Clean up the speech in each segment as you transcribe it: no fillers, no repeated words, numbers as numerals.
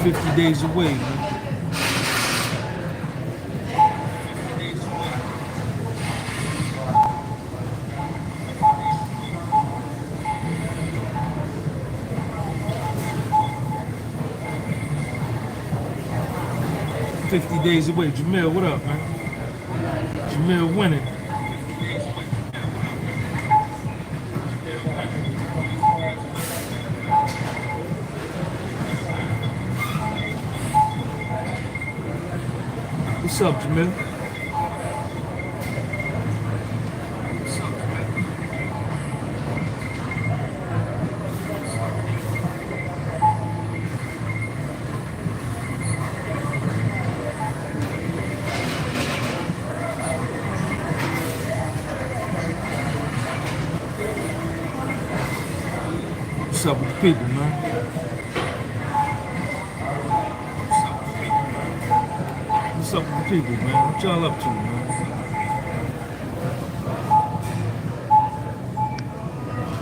50 days away, man. 50 days away. Jamil, what up, man? Jamil winning. What's up, Jamil? What's up with the people, man? What's up with the people, man? What y'all up to, man?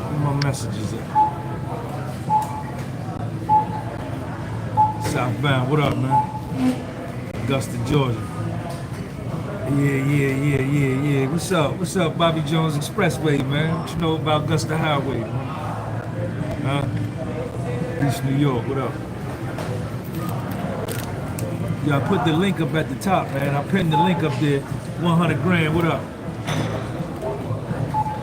Where my messages at? Southbound, what up, man? Augusta, Georgia. Yeah. What's up? What's up, Bobby Jones Expressway, man? What you know about Augusta Highway, man? East New York, what up? Yeah, I put the link up at the top, man. I pinned the link up there. 100 grand, what up?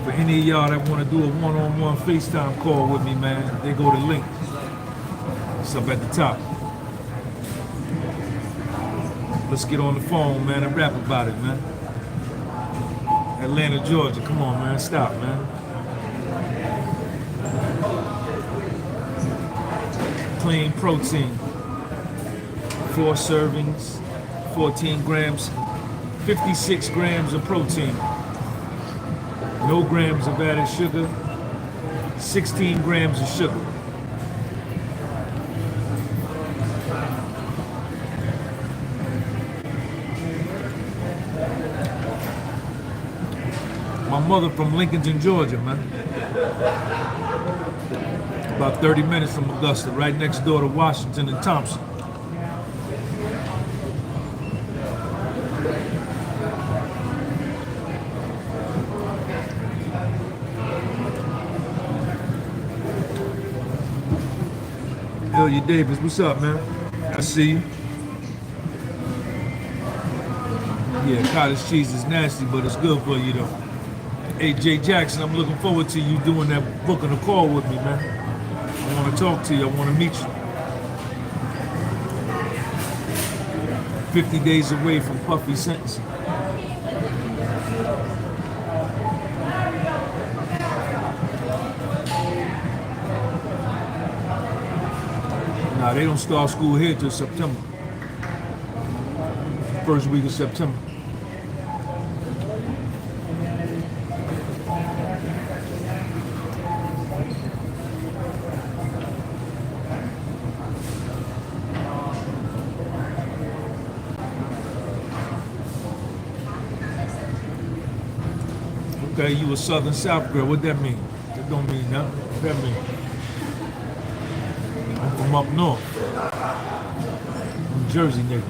For any of y'all that want to do a one-on-one FaceTime call with me, man, they go to the link. It's up at the top. Let's get on the phone, man, and rap about it, man. Atlanta, Georgia, come on, man, stop, man. Clean protein, 4 servings, 14 grams, 56 grams of protein, no grams of added sugar, 16 grams of sugar. My mother from Lincolnton, Georgia, man. About 30 minutes from Augusta, right next door to Washington and Thompson. Ilya Davis, what's up, man? I see you. Yeah, cottage cheese is nasty, but it's good for you, though. Hey, Jay Jackson, I'm looking forward to you doing that booking a call with me, man. I want to talk to you. I want to meet you. 50 days away from Puffy sentencing. Nah, they don't start school here till September. First week of September. Okay, you a Southern South girl. What that mean? That don't mean nothing. What that mean? I'm from up north. I'm Jersey nigga.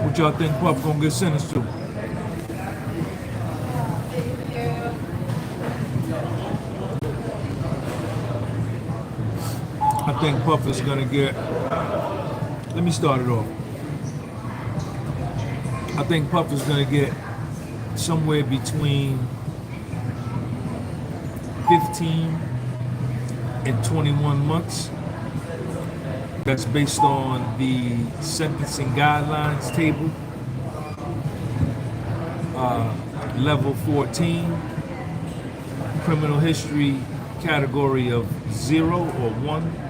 What y'all think Puff gonna get sentenced to? I think Puff is gonna get, let me start it off. I think Puff is gonna get somewhere between 15 and 21 months. That's based on the sentencing guidelines table. Level 14, criminal history category of 0 or 1.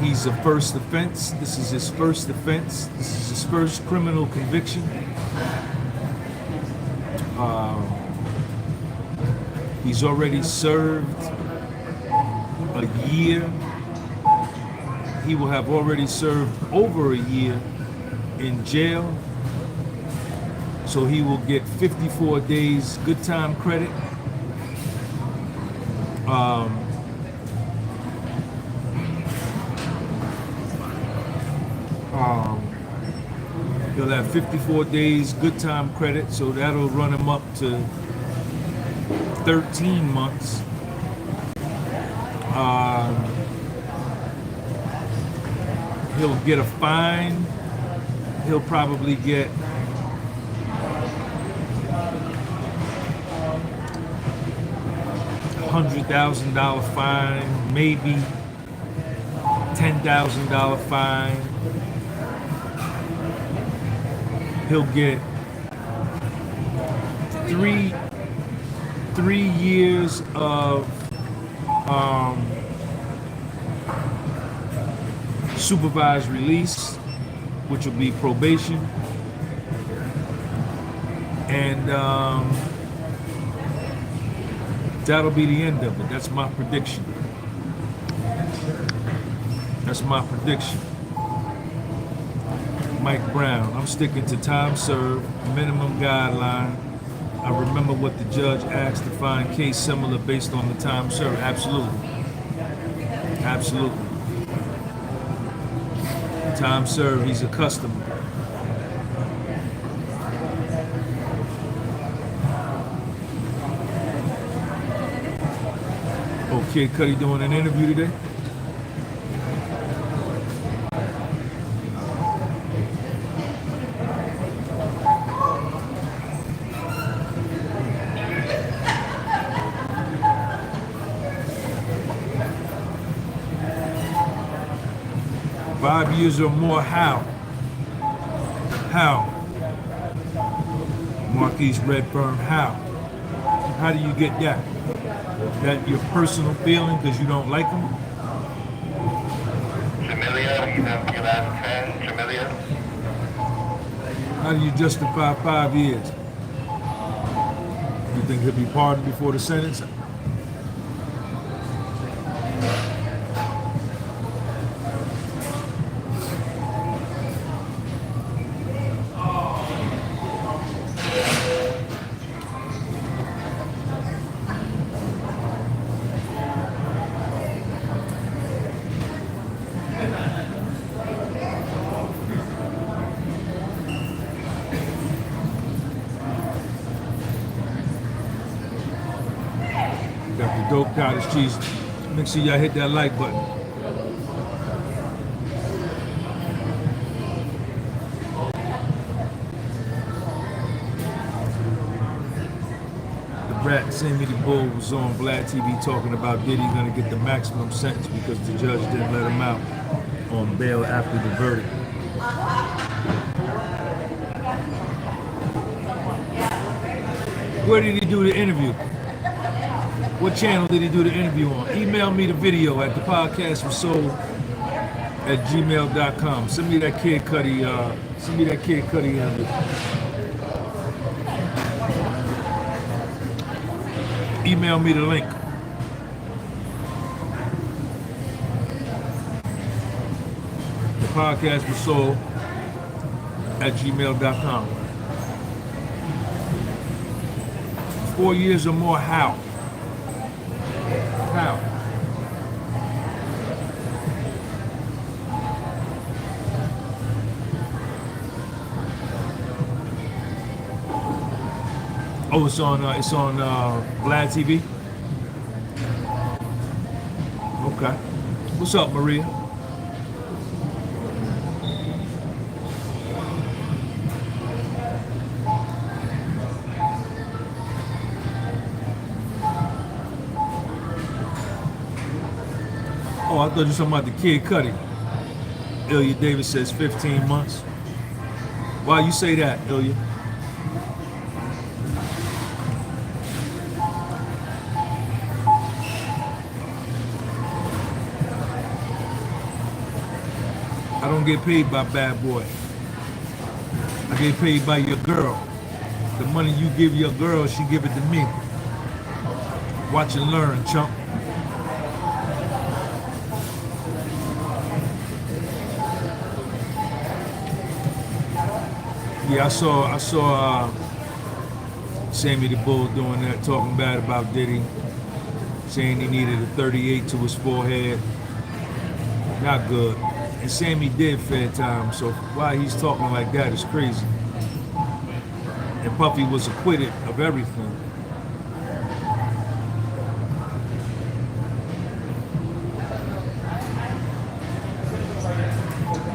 He's a first offense. This is his first offense. This is his first criminal conviction. He's already served a year he will have already served over a year in jail. So he will get 54 days good time credit. He'll have 54 days good time credit, so that'll run him up to 13 months. He'll get a fine. He'll probably get $100,000 fine, maybe $10,000 fine. He'll get three years of supervised release, which will be probation, and that'll be the end of it. That's my prediction. That's my prediction. Mike Brown. I'm sticking to time served, minimum guideline. I remember what the judge asked to find case similar based on the time served. Absolutely. Absolutely. Time served, he's a customer. Oh, Kid Cudi doing an interview today? $5 years or more, how? How? Marquise Redburn, how? How do you get that? That your personal feeling because you don't like them? Jamelia, you have your last 10, Jamelia. How do you justify 5 years? You think he'll be pardoned before the sentence? Got the dope cottage cheese. Make sure y'all hit that like button. The Brat Sammy the Bull was on Vlad TV talking about Diddy gonna get the maximum sentence because the judge didn't let him out on bail after the verdict. Where did he do the interview? What channel did he do the interview on? Email me the video at thepodcastforsoul@gmail.com. Send me that Kid Cudi, interview. Email me the link. Thepodcastforsoul@gmail.com. 4 years or more, how? How? Oh, it's on Vlad TV. Okay. What's up, Maria? Oh, I thought you were talking about the Kid Cudi. Ilya Davis says 15 months. Why you say that, Ilya? I don't get paid by Bad Boy. I get paid by your girl. The money you give your girl, she give it to me. Watch and learn, chump. Yeah, I saw Sammy the Bull doing that, talking bad about Diddy, saying he needed a 38 to his forehead. Not good. And Sammy did fair time, so why he's talking like that is crazy. And Puffy was acquitted of everything.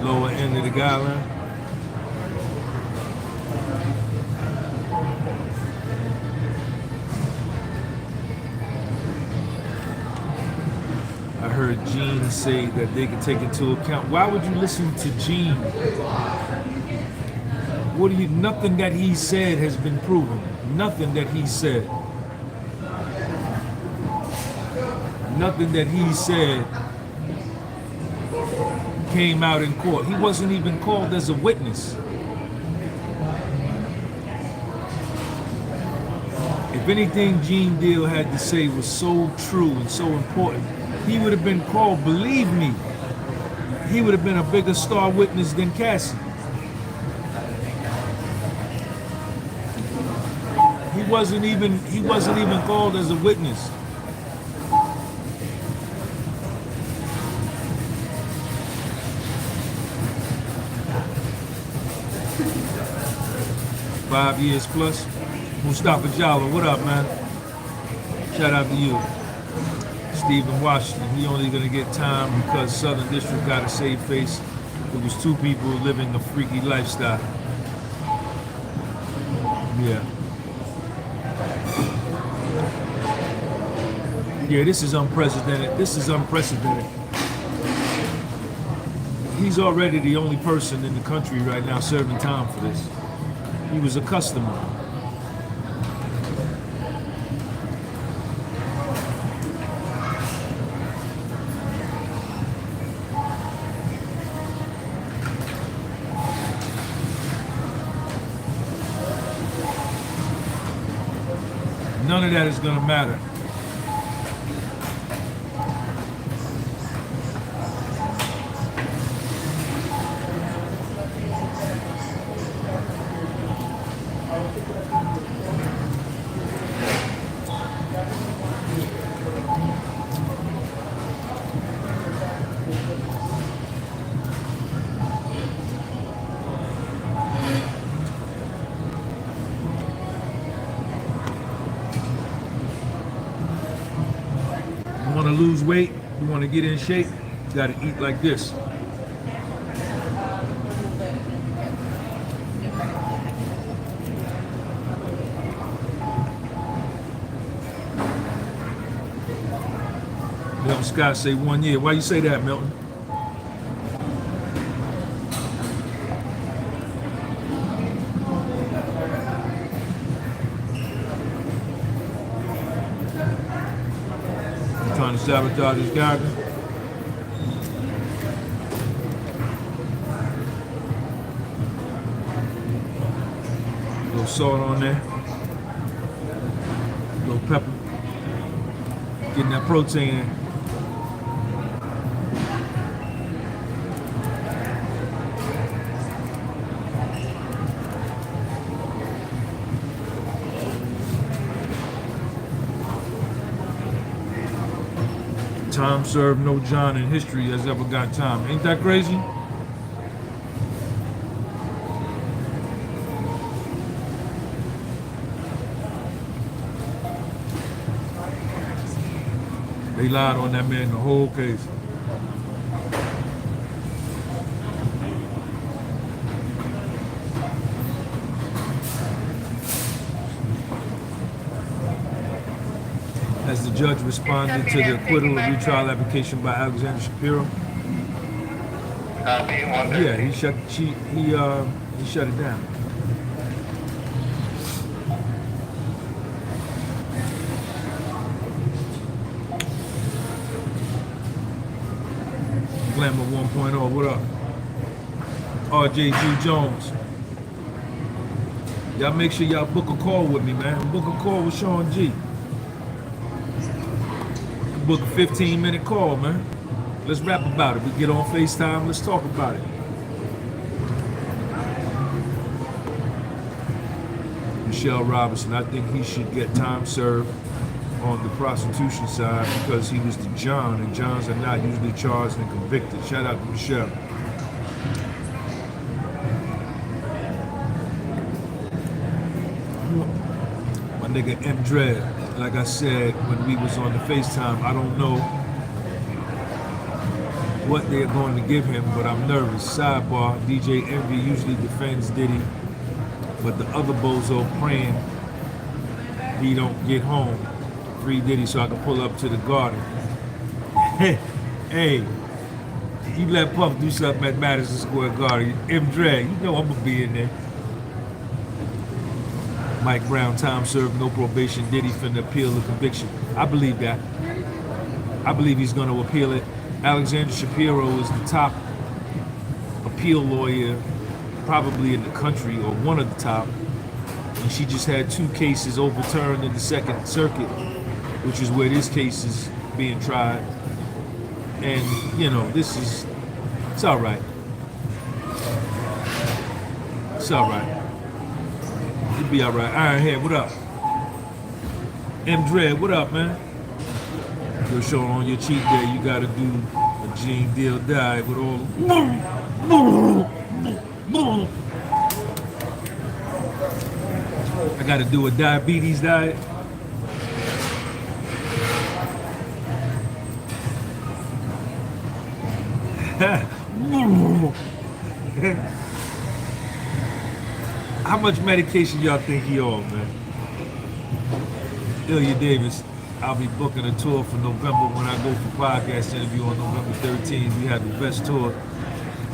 Lower end of the guideline. I heard Gene say that they could take into account. Why would you listen to Gene? Nothing that he said has been proven. Nothing that he said. Nothing that he said came out in court. He wasn't even called as a witness. If anything Gene Deal had to say was so true and so important, he would have been called. Believe me, he would have been a bigger star witness than Cassie. He wasn't even called as a witness. Five years plus. Mustafa Jallo, what up, man? Shout out to you. Stephen Washington, he only gonna get time because Southern District got a save face. It was two people living a freaky lifestyle. Yeah. Yeah, this is unprecedented. This is unprecedented. He's already the only person in the country right now serving time for this. He was a customer. None of that is going to matter. You want to lose weight, you want to get in shape, you got to eat like this. Milton Scott say 1 year. Why you say that, Milton? Trying to sabotage his character. A little salt on there. A little pepper. Getting that protein in. Time served, no John in history has ever got time. Ain't that crazy? They lied on that man the whole case. As the judge responded to the acquittal of retrial application by Alexander Shapiro. Yeah, he shut it down. Glamour 1.0, what up? RJ Jones. Y'all make sure y'all book a call with me, man. Book a call with Sean G. Book a 15-minute call, man. Let's rap about it. We get on FaceTime, let's talk about it. Michelle Robinson. I think he should get time served on the prostitution side because he was the John, and Johns are not usually charged and convicted. Shout out to Michelle. My nigga M. Dread, like I said when we was on the FaceTime, I don't know what they're going to give him, but I'm nervous. Sidebar, DJ Envy usually defends Diddy, but the other bozo praying he don't get home. Free Diddy so I can pull up to the garden. Hey, you let Puff do something at Madison Square Garden. M. Drag, you know I'm gonna be in there. Mike Brown, time served, no probation. Diddy finna appeal the conviction. I believe that. I believe he's gonna appeal it. Alexandra Shapiro is the top appeal lawyer probably in the country, or one of the top. And she just had 2 cases overturned in the Second Circuit, which is where this case is being tried. And, you know, it's all right. It's all right. It'll be all right. Ironhead, what up? M. Dread, what up, man? You're showing on your cheat day, you gotta do a Gene Deal diet with all I gotta do a diabetes diet. How much medication y'all think he on, man? Ilya Davis, I'll be booking a tour for November when I go for podcast interview on November 13th. We had the best tour.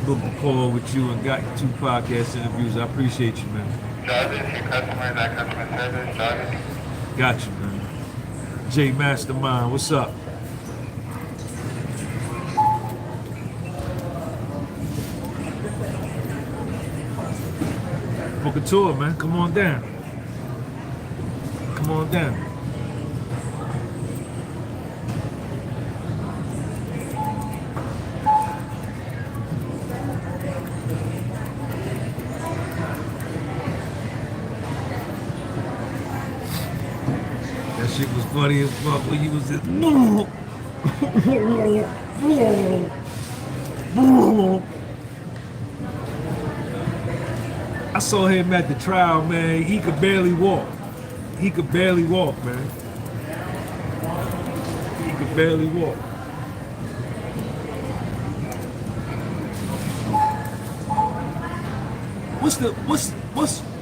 Booked a call with you and got 2 podcast interviews. I appreciate you, man. Jarvis, your customer, that customer service, Jarvis. Got you, man. J Mastermind, what's up? Book a tour, man. Come on down. Come on down. That shit was funny as fuck when you was just I saw him at the trial, man. He could barely walk. He could barely walk, man. He could barely walk.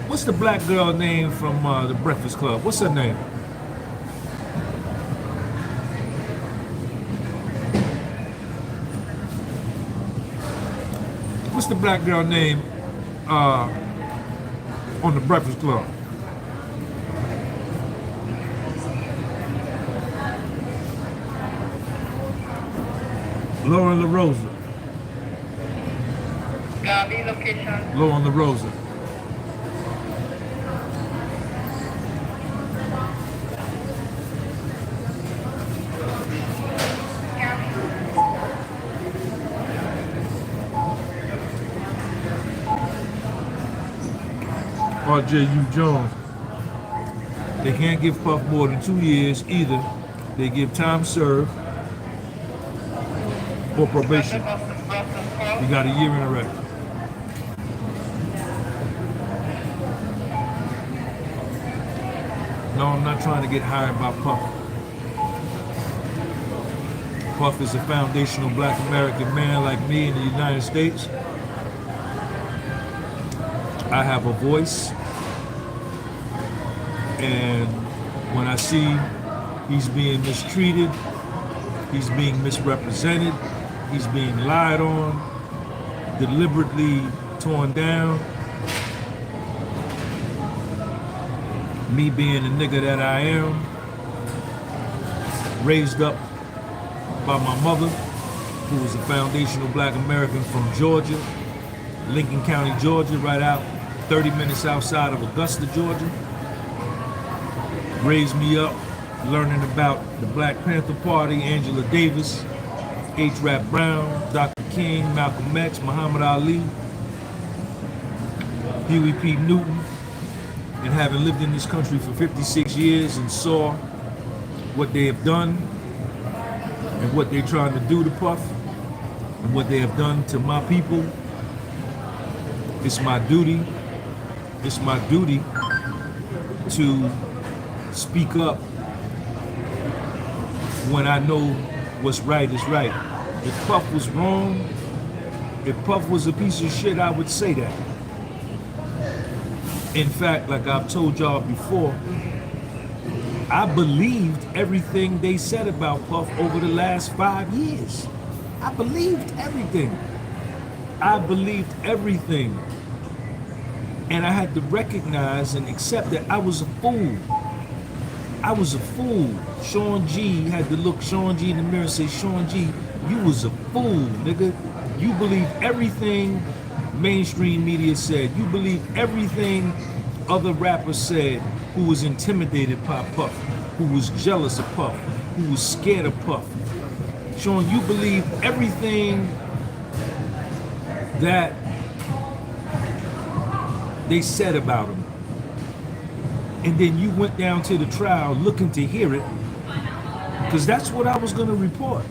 What's the black girl name from the Breakfast Club? What's her name? What's the black girl name on the Breakfast Club? Lauren LaRosa. Gabi location. Lauren LaRosa. R.J.U. Jones. They can't give Puff more than 2 years either. They give time served or probation. You got a year in a record. No, I'm not trying to get hired by Puff. Puff is a foundational black American man like me in the United States. I have a voice, and when I see he's being mistreated, he's being misrepresented, he's being lied on, deliberately torn down, me being the nigga that I am, raised up by my mother, who was a foundational black American from Georgia, Lincoln County, Georgia, right out 30 minutes outside of Augusta, Georgia. Raised me up learning about the Black Panther Party, Angela Davis, H. Rap Brown, Dr. King, Malcolm X, Muhammad Ali, Huey P. Newton, And having lived in this country for 56 years and saw what they have done and what they're trying to do to Puff and what they have done to my people, it's my duty to speak up when I know what's right is right. If Puff was wrong, if Puff was a piece of shit, I would say that. In fact, like I've told y'all before, I believed everything they said about Puff over the last 5 years. I believed everything. I believed everything. And I had to recognize and accept that I was a fool. I was a fool. Sean G had to look Sean G in the mirror and say, Sean G, you was a fool, nigga. You believed everything mainstream media said. You believed everything other rappers said who was intimidated by Puff, who was jealous of Puff, who was scared of Puff. Sean, you believed everything that they said about him. And then you went down to the trial looking to hear it, because that's what I was going to report.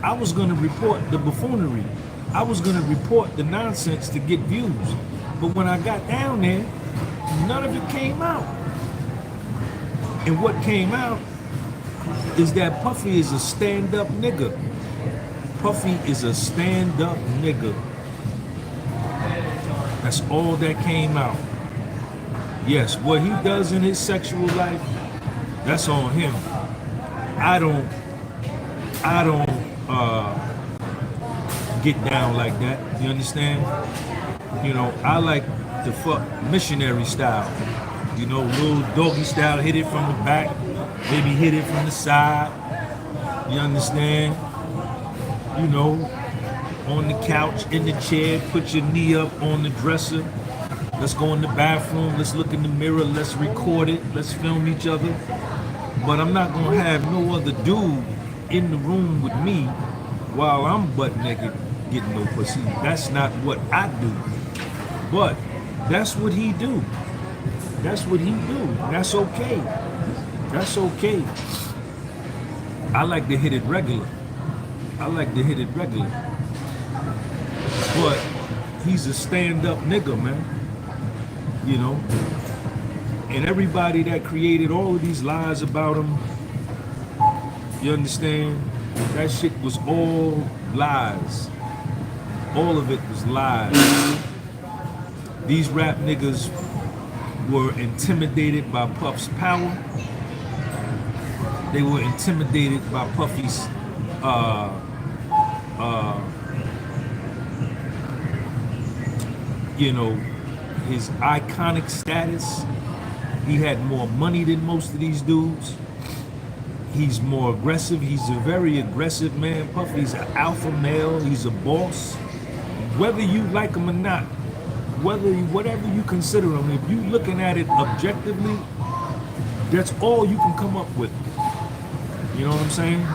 I was going to report the buffoonery. I was going to report the nonsense to get views. But when I got down there, none of it came out. And what came out is that Puffy is a stand-up nigga. Puffy is a stand-up nigga. That's all that came out. Yes, what he does in his sexual life, that's on him. I don't get down like that. You understand? You know, I like to fuck missionary style. You know, little doggy style, hit it from the back, maybe hit it from the side. You understand? You know, on the couch, in the chair, put your knee up on the dresser. Let's go in the bathroom, let's look in the mirror, let's record it, let's film each other. But I'm not gonna have no other dude in the room with me while I'm butt naked getting no pussy. That's not what I do. But that's what he do. That's what he do. That's okay. That's okay. I like to hit it regular. I like to hit it regular. But he's a stand-up nigga, man. You know? And everybody that created all of these lies about him, you understand? That shit was all lies. All of it was lies. These rap niggas were intimidated by Puff's power. They were intimidated by Puffy's you know, his iconic status. He had more money than most of these dudes. He's more aggressive. He's a very aggressive man. Puffy's an alpha male. He's a boss. Whether you like him or not, whatever you consider him, if you looking at it objectively, that's all you can come up with. You know what I'm saying?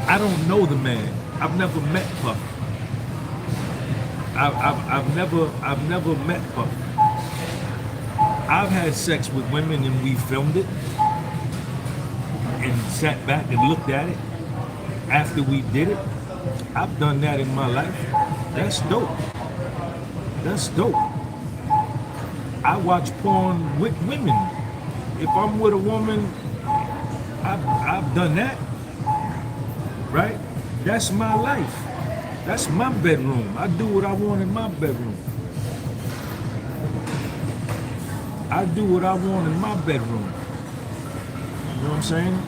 I don't know the man. I've never met Puff. I've never met Puff. I've had sex with women and we filmed it and sat back and looked at it after we did it. I've done that in my life. That's dope. That's dope. I watch porn with women. If I'm with a woman, I've done that. Right? That's my life. That's my bedroom. I do what I want in my bedroom. I do what I want in my bedroom. You know what I'm saying?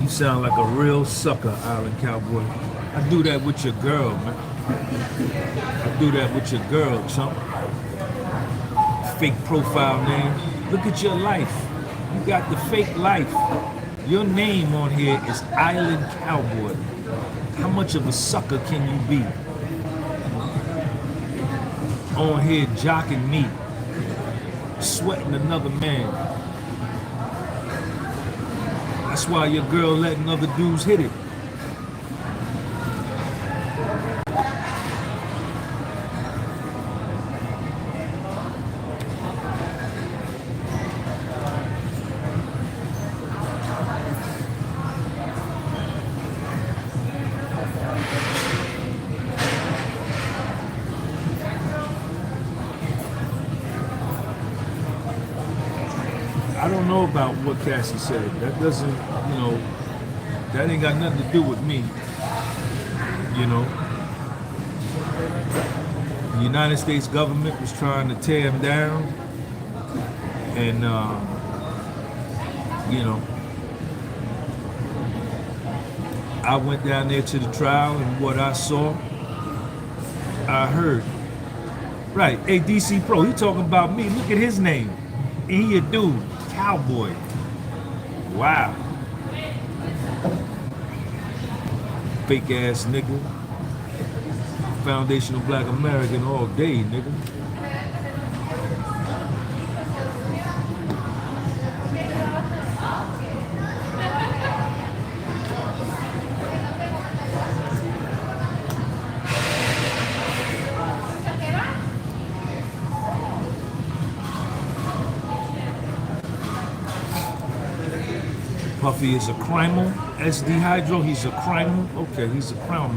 You sound like a real sucker, Island Cowboy. I do that with your girl, man. I do that with your girl, chump. Fake profile name. Look at your life. You got the fake life. Your name on here is Island Cowboy. How much of a sucker can you be? On here jocking me, sweating another man. That's why your girl letting other dudes hit it. I don't know about what Cassie said. That doesn't, that ain't got nothing to do with me. The United States government was trying to tear him down. And, I went down there to the trial, and what I saw, I heard. Right, hey, DC Pro, he talking about me. Look at his name. He a dude. Cowboy. Wow. Fake ass nigga. Foundational Black American all day, nigga. Puffy is a criminal. SD Hydro, he's a criminal. Okay, he's a criminal.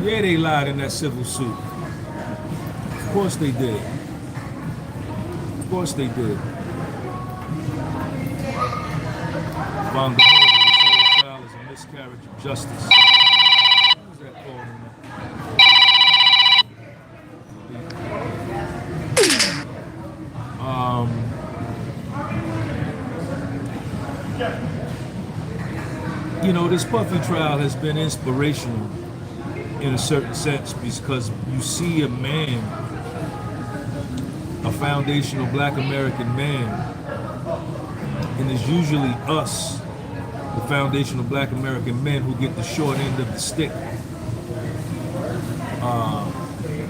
Yeah, they lied in that civil suit. Of course they did. Of course they did. Found the whole trial is a miscarriage of justice. What was that called? This Puffy trial has been inspirational in a certain sense because you see a man, a foundational Black American man, and it's usually us, the foundational Black American men, who get the short end of the stick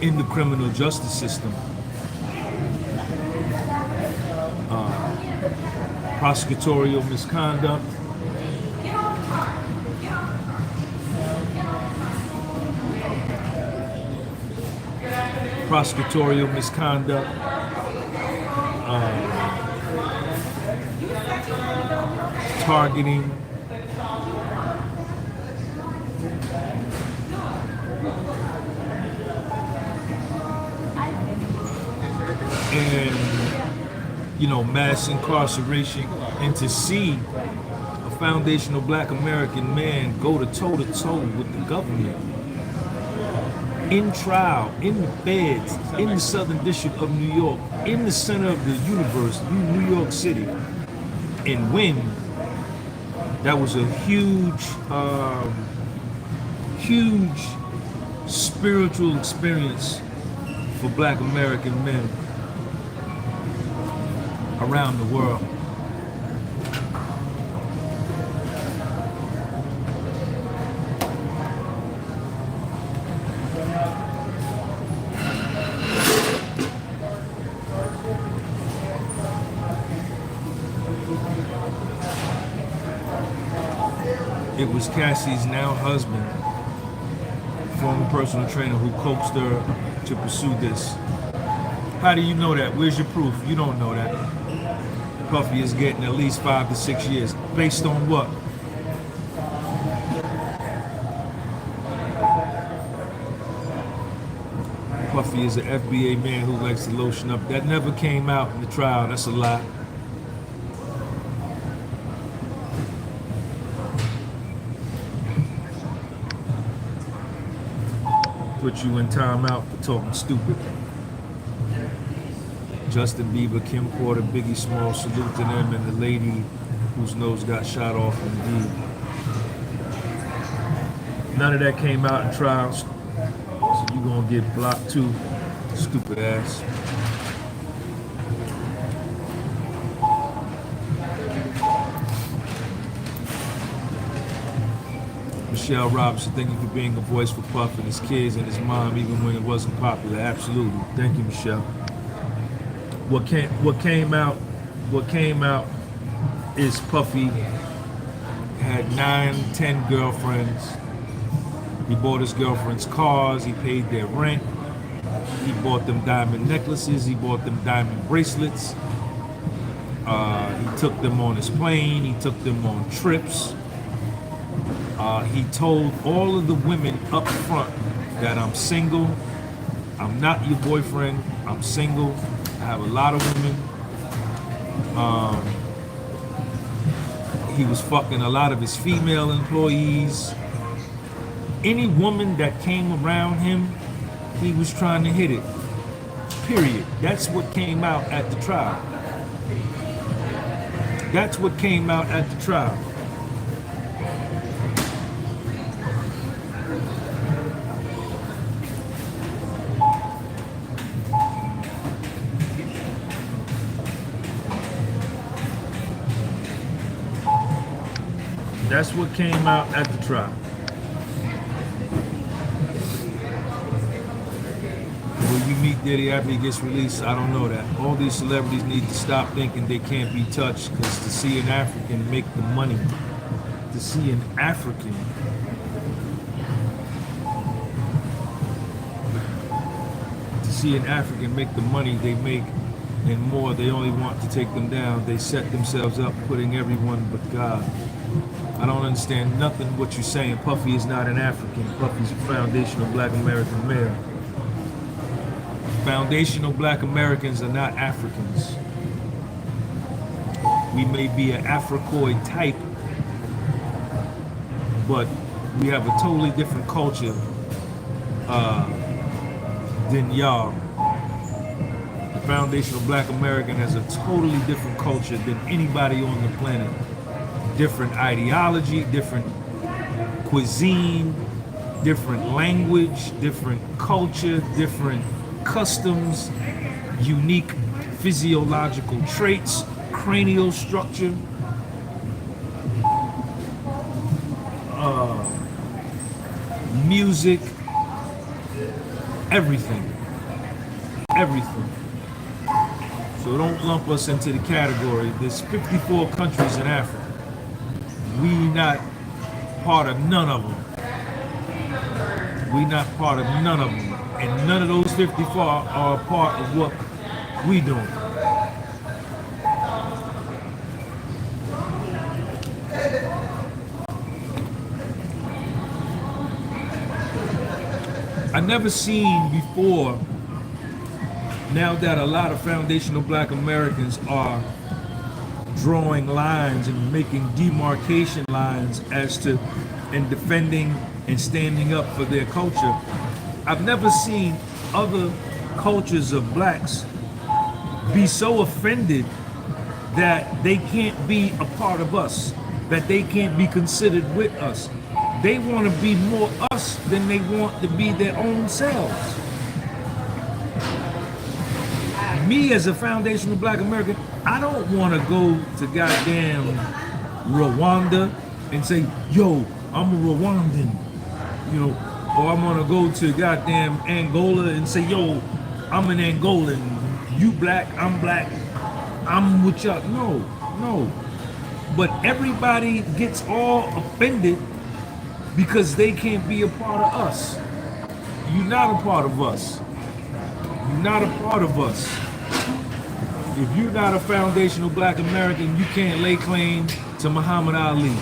in the criminal justice system. Prosecutorial misconduct, targeting, and mass incarceration, and to see a foundational Black American man go to toe-to-toe with the government in trial, in the feds, in the Southern District of New York, in the center of the universe, New York City, and win. That was a huge spiritual experience for Black American men around the world. It was Cassie's now husband, former personal trainer, who coaxed her to pursue this. How do you know that? Where's your proof? You don't know that. Puffy is getting at least 5 to 6 years. Based on what? Puffy is an FBA man who likes to lotion up. That never came out in the trial. That's a lie. Put you in timeout for talking stupid. Justin Bieber, Kim Porter, Biggie Small, salute to them, and the lady whose nose got shot off indeed. None of that came out in trials, so you gonna get blocked too, stupid ass. Michelle Robinson, thank you for being a voice for Puff and his kids and his mom, even when it wasn't popular. Absolutely, thank you, Michelle. What came out is Puffy had 9, 10 girlfriends. He bought his girlfriends cars. He paid their rent. He bought them diamond necklaces. He bought them diamond bracelets. He took them on his plane. He took them on trips. He told all of the women up front that I'm single. I'm not your boyfriend. I'm single. I have a lot of women. He was fucking a lot of his female employees. Any woman that came around him, he was trying to hit it. Period. That's what came out at the trial. That's what came out at the trial. That's what came out at the trial. Will you meet Diddy after he gets released? I don't know that. All these celebrities need to stop thinking they can't be touched, because to see an African make the money, to see an African make the money they make and more, they only want to take them down. They set themselves up, putting everyone but God. I don't understand nothing what you're saying. Puffy is not an African. Puffy's a foundational Black American male. Foundational Black Americans are not Africans. We may be an Africoid type, but we have a totally different culture than y'all. The foundational Black American has a totally different culture than anybody on the planet. Different ideology, different cuisine, different language, different culture, different customs, unique physiological traits, cranial structure, music, everything. So don't lump us into the category. There's 54 countries in Africa. We not part of none of them. We not part of none of them. And none of those 54 are a part of what we doing. I never seen before, now that a lot of foundational Black Americans are drawing lines and making demarcation lines as to and defending and standing up for their culture. I've never seen other cultures of blacks be so offended that they can't be a part of us, that they can't be considered with us. They want to be more us than they want to be their own selves. Me as a foundational Black American, I don't want to go to goddamn Rwanda and say, yo, I'm a Rwandan, you know, or I'm gonna go to goddamn Angola and say, yo, I'm an Angolan, you black, I'm with y'all. No. But everybody gets all offended because they can't be a part of us. You're not a part of us. You're not a part of us. If you're not a foundational Black American, you can't lay claim to Muhammad Ali.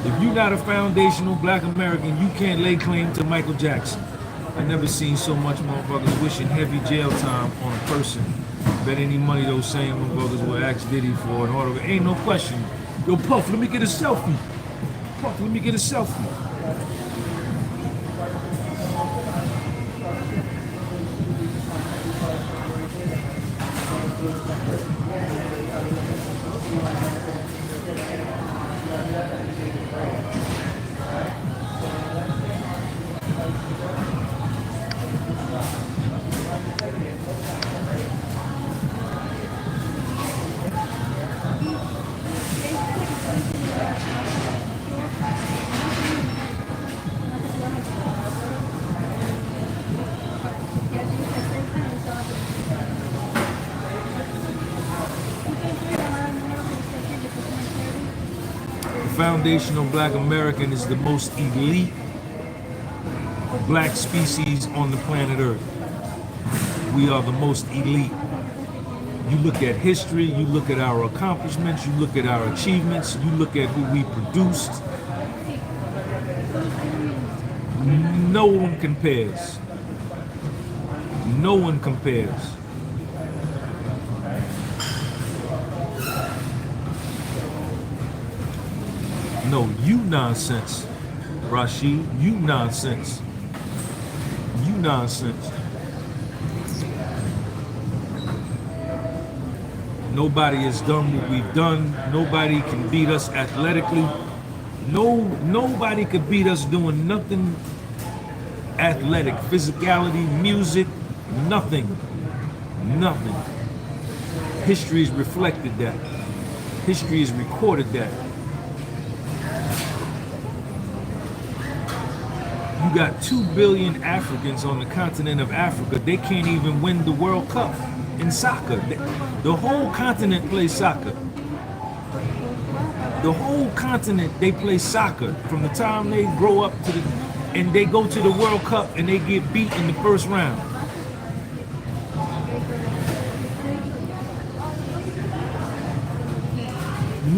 If you're not a foundational Black American, you can't lay claim to Michael Jackson. I never seen so much motherfuckers wishing heavy jail time on a person. Bet any money those same motherfuckers will ask Diddy for an autograph. Ain't no question. Yo, Puff, let me get a selfie. Puff, let me get a selfie. foundational black American is the most elite black species on the planet Earth. We are the most elite. You look at history, you look at our accomplishments, you look at our achievements, you look at who we produced. No one compares. No one compares. No, you nonsense, Rashid. You nonsense. You nonsense. Nobody has done what we've done. Nobody can beat us athletically. Nobody could beat us doing nothing athletic, physicality, music, nothing. Nothing. History has reflected that. History has recorded that. You got 2 billion Africans on the continent of Africa. They can't even win the World Cup in soccer. The whole continent plays soccer. The whole continent, they play soccer from the time they grow up to and they go to the World Cup and they get beat in the first round.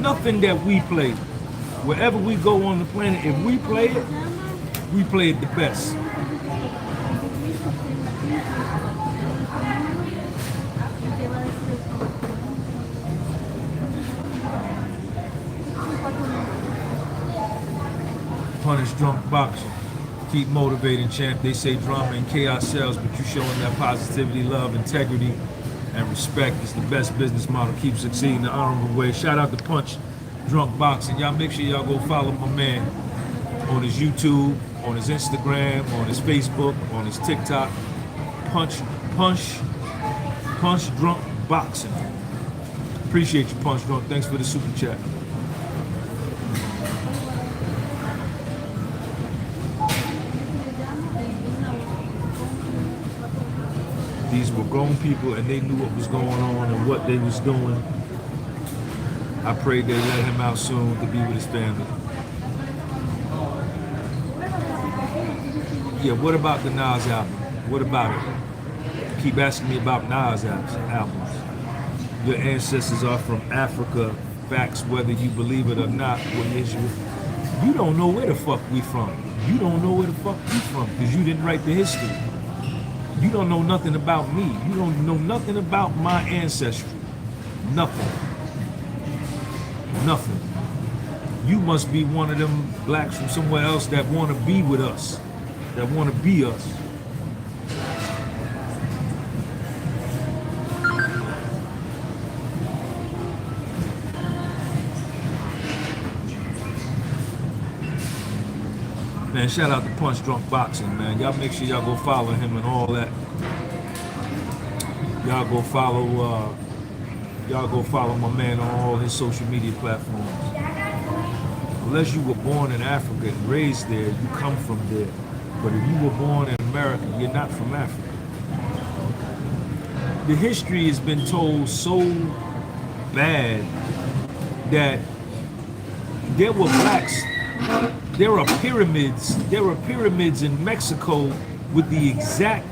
Nothing that we play, wherever we go on the planet, if we play it, we play it the best. Punish drunk boxing. Keep motivating, champ. They say drama and chaos sells, but you showing that positivity, love, integrity, and respect is the best business model. Keep succeeding the honorable way. Shout out to Punch Drunk Boxing. Y'all make sure y'all go follow my man on his YouTube, on his Instagram, on his Facebook, on his TikTok. Punch Drunk Boxing. Appreciate you, Punch Drunk. Thanks for the super chat. These were grown people and they knew what was going on and what they was doing. I prayed they let him out soon to be with his family. Yeah, what about the Nas album? What about it? Keep asking me about Nas albums. Your ancestors are from Africa. Facts, whether you believe it or not. What is you don't know where the fuck we from. You don't know where the fuck we from because you didn't write the history. You don't know nothing about me. You don't know nothing about my ancestry. Nothing. Nothing. You must be one of them blacks from somewhere else that want to be with us. That want to be us. Man, shout out to Punch Drunk Boxing, man. Y'all make sure y'all go follow him and all that. Y'all go follow my man on all his social media platforms. Unless you were born in Africa and raised there, you come from there. But if you were born in America, you're not from Africa. The history has been told so bad that there were blacks. There are pyramids. There are pyramids in Mexico with the exact,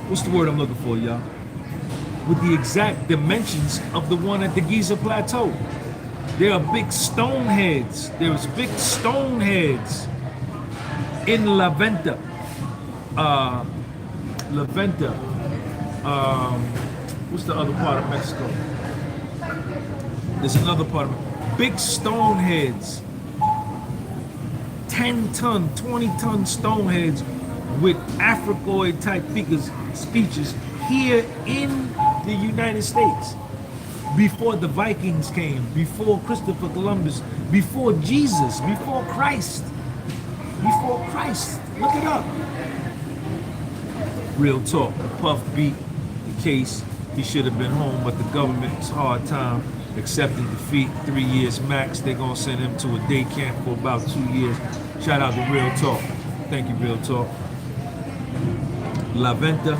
what's the word I'm looking for, y'all? With the exact dimensions of the one at the Giza Plateau. There are big stone heads. There's big stone heads in La Venta. What's the other part of Mexico? There's another part of it. Big stone heads. 10-ton, 20-ton stone heads with Africoid type speeches here in the United States. Before the Vikings came, before Christopher Columbus, before Jesus, before Christ. Before Christ. Look it up. Real talk. Puff beat the case. He should have been home, but the government's hard time accepting defeat. 3 years max. They're gonna send him to a day camp for about 2 years. Shout out to Real Talk. Thank you, Real Talk. La Venta.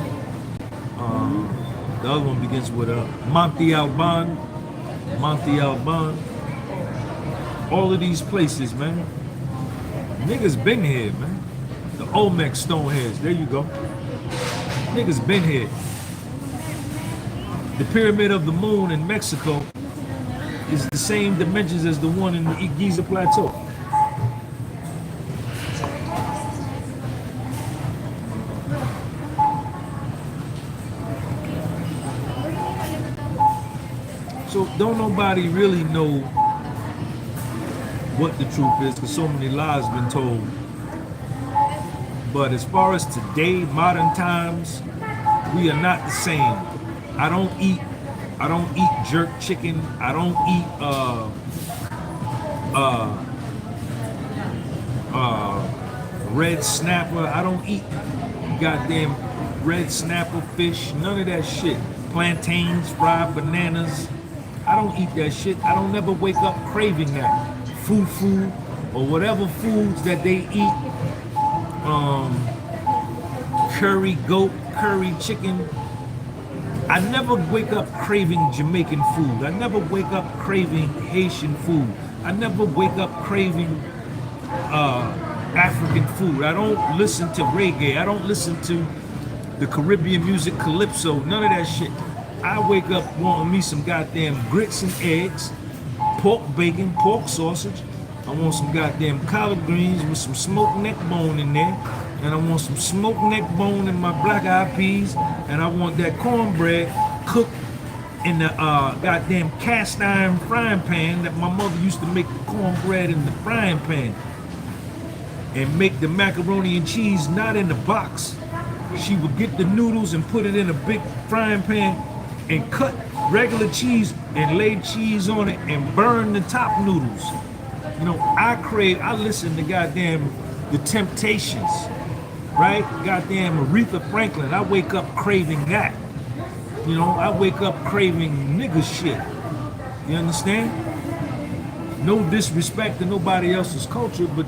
The other one begins with Monte Alban. Monte Alban. All of these places, man. Niggas been here, man. The Olmec Stoneheads. There you go. Niggas been here. The Pyramid of the Moon in Mexico is the same dimensions as the one in the Giza Plateau. So don't nobody really know what the truth is, because so many lies been told. But as far as today, modern times, we are not the same. I don't eat jerk chicken. I don't eat red snapper. I don't eat goddamn red snapper fish. None of that shit. Plantains, fried bananas. I don't eat that shit. I don't never wake up craving that. Fufu or whatever foods that they eat. Curry goat, curry chicken. I never wake up craving Jamaican food. I never wake up craving Haitian food. I never wake up craving African food. I don't listen to reggae. I don't listen to the Caribbean music, calypso, none of that shit. I wake up wanting me some goddamn grits and eggs, pork bacon, pork sausage. I want some goddamn collard greens with some smoked neck bone in there. And I want some smoked neck bone in my black eyed peas. And I want that cornbread cooked in the goddamn cast iron frying pan that my mother used to make the cornbread in the frying pan. And make the macaroni and cheese not in the box. She would get the noodles and put it in a big frying pan and cut regular cheese and lay cheese on it and burn the top noodles. You know, I listen to goddamn The Temptations, right? Goddamn Aretha Franklin. I wake up craving that. You know, I wake up craving nigga shit. You understand? No disrespect to nobody else's culture, but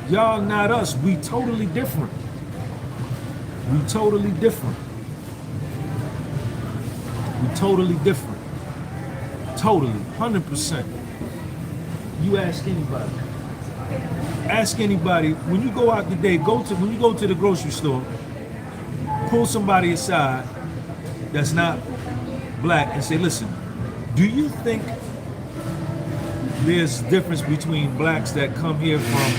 y'all not us. We totally different. We totally different. We totally different. Totally, 100%. You ask anybody. Ask anybody. When you go out today, when you go to the grocery store, pull somebody aside that's not black and say, listen, do you think there's a difference between blacks that come here from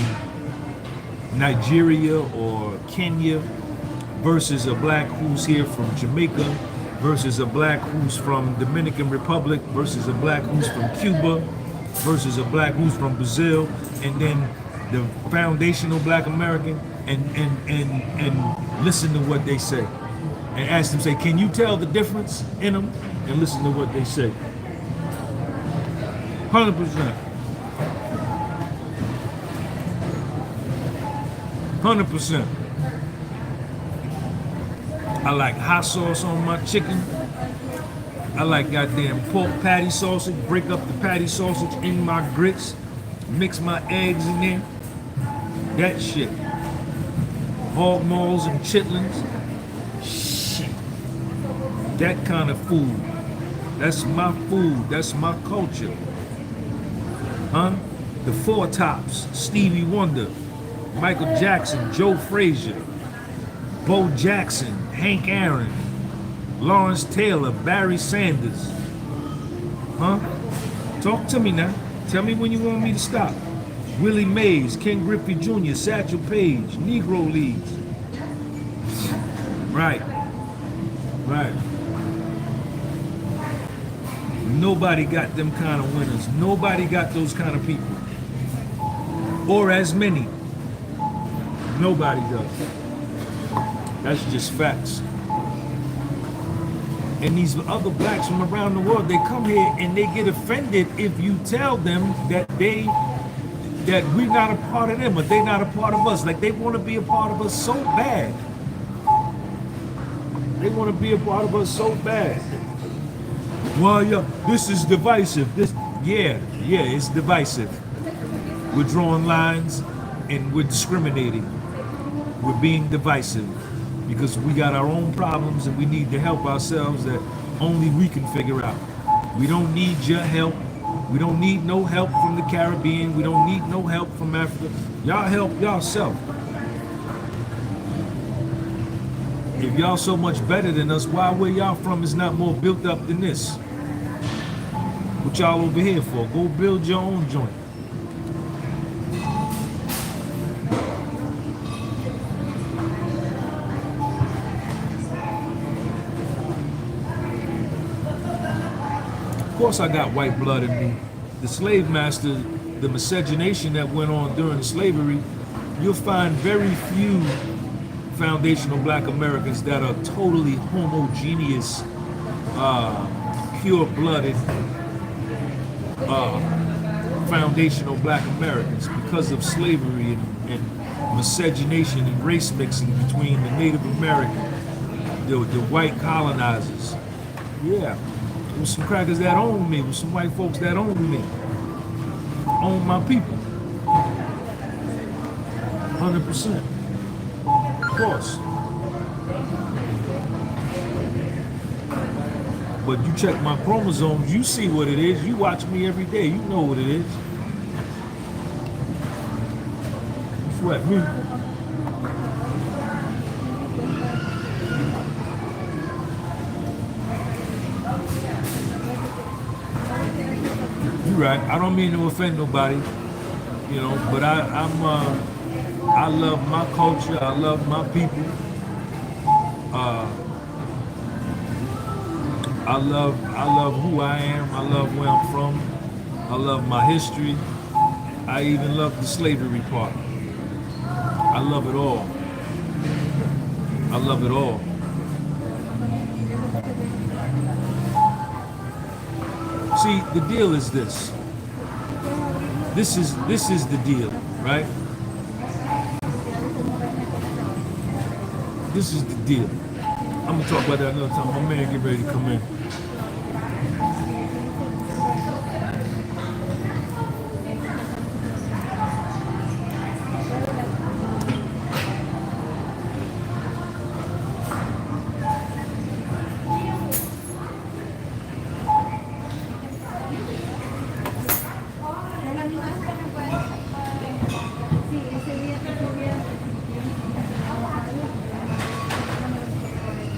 Nigeria or Kenya versus a black who's here from Jamaica versus a black who's from Dominican Republic versus a black who's from Cuba versus a black who's from Brazil, and then the foundational black American, and listen to what they say and ask them, say, can you tell the difference in them? And listen to what they say. 100%. 100%. I like hot sauce on my chicken. I like goddamn pork patty sausage. Break up the patty sausage in my grits. Mix my eggs in there. That shit. Hog maws and chitlins. Shit. That kind of food. That's my food. That's my culture. Huh? The Four Tops. Stevie Wonder. Michael Jackson. Joe Frazier. Bo Jackson. Hank Aaron. Lawrence Taylor, Barry Sanders. Huh? Talk to me now. Tell me when you want me to stop. Willie Mays, Ken Griffey Jr., Satchel Paige, Negro Leagues. Right. Right. Nobody got them kind of winners. Nobody got those kind of people. Or as many. Nobody does. That's just facts. And these other blacks from around the world, they come here and they get offended if you tell them that we're not a part of them or they're not a part of us. Like they want to be a part of us so bad. They want to be a part of us so bad. Well, yeah, this is divisive. Yeah, it's divisive. We're drawing lines and we're discriminating. We're being divisive. Because we got our own problems and we need to help ourselves that only we can figure out. We don't need your help. We don't need no help from the Caribbean. We don't need no help from Africa. Y'all help yourself. If y'all so much better than us, why where y'all from is not more built up than this? What y'all over here for? Go build your own joint. Of course I got white blood in me. The slave master, the miscegenation that went on during slavery, you'll find very few foundational black Americans that are totally homogeneous, pure-blooded, foundational black Americans because of slavery and miscegenation and race mixing between the Native American, the white colonizers. Yeah, there was some crackers that owned me, there was some white folks that owned me, owned my people, 100%. Of course. But you check my chromosomes, you see what it is. You watch me every day, you know what it is. You sweat me. You're right. I don't mean to offend nobody, you know, but I love my culture. I love my people. I love who I am. I love where I'm from. I love my history. I even love the slavery part. I love it all. I love it all. See, the deal is this. This is the deal, right? This is the deal. I'm gonna talk about that another time. My man get ready to come in.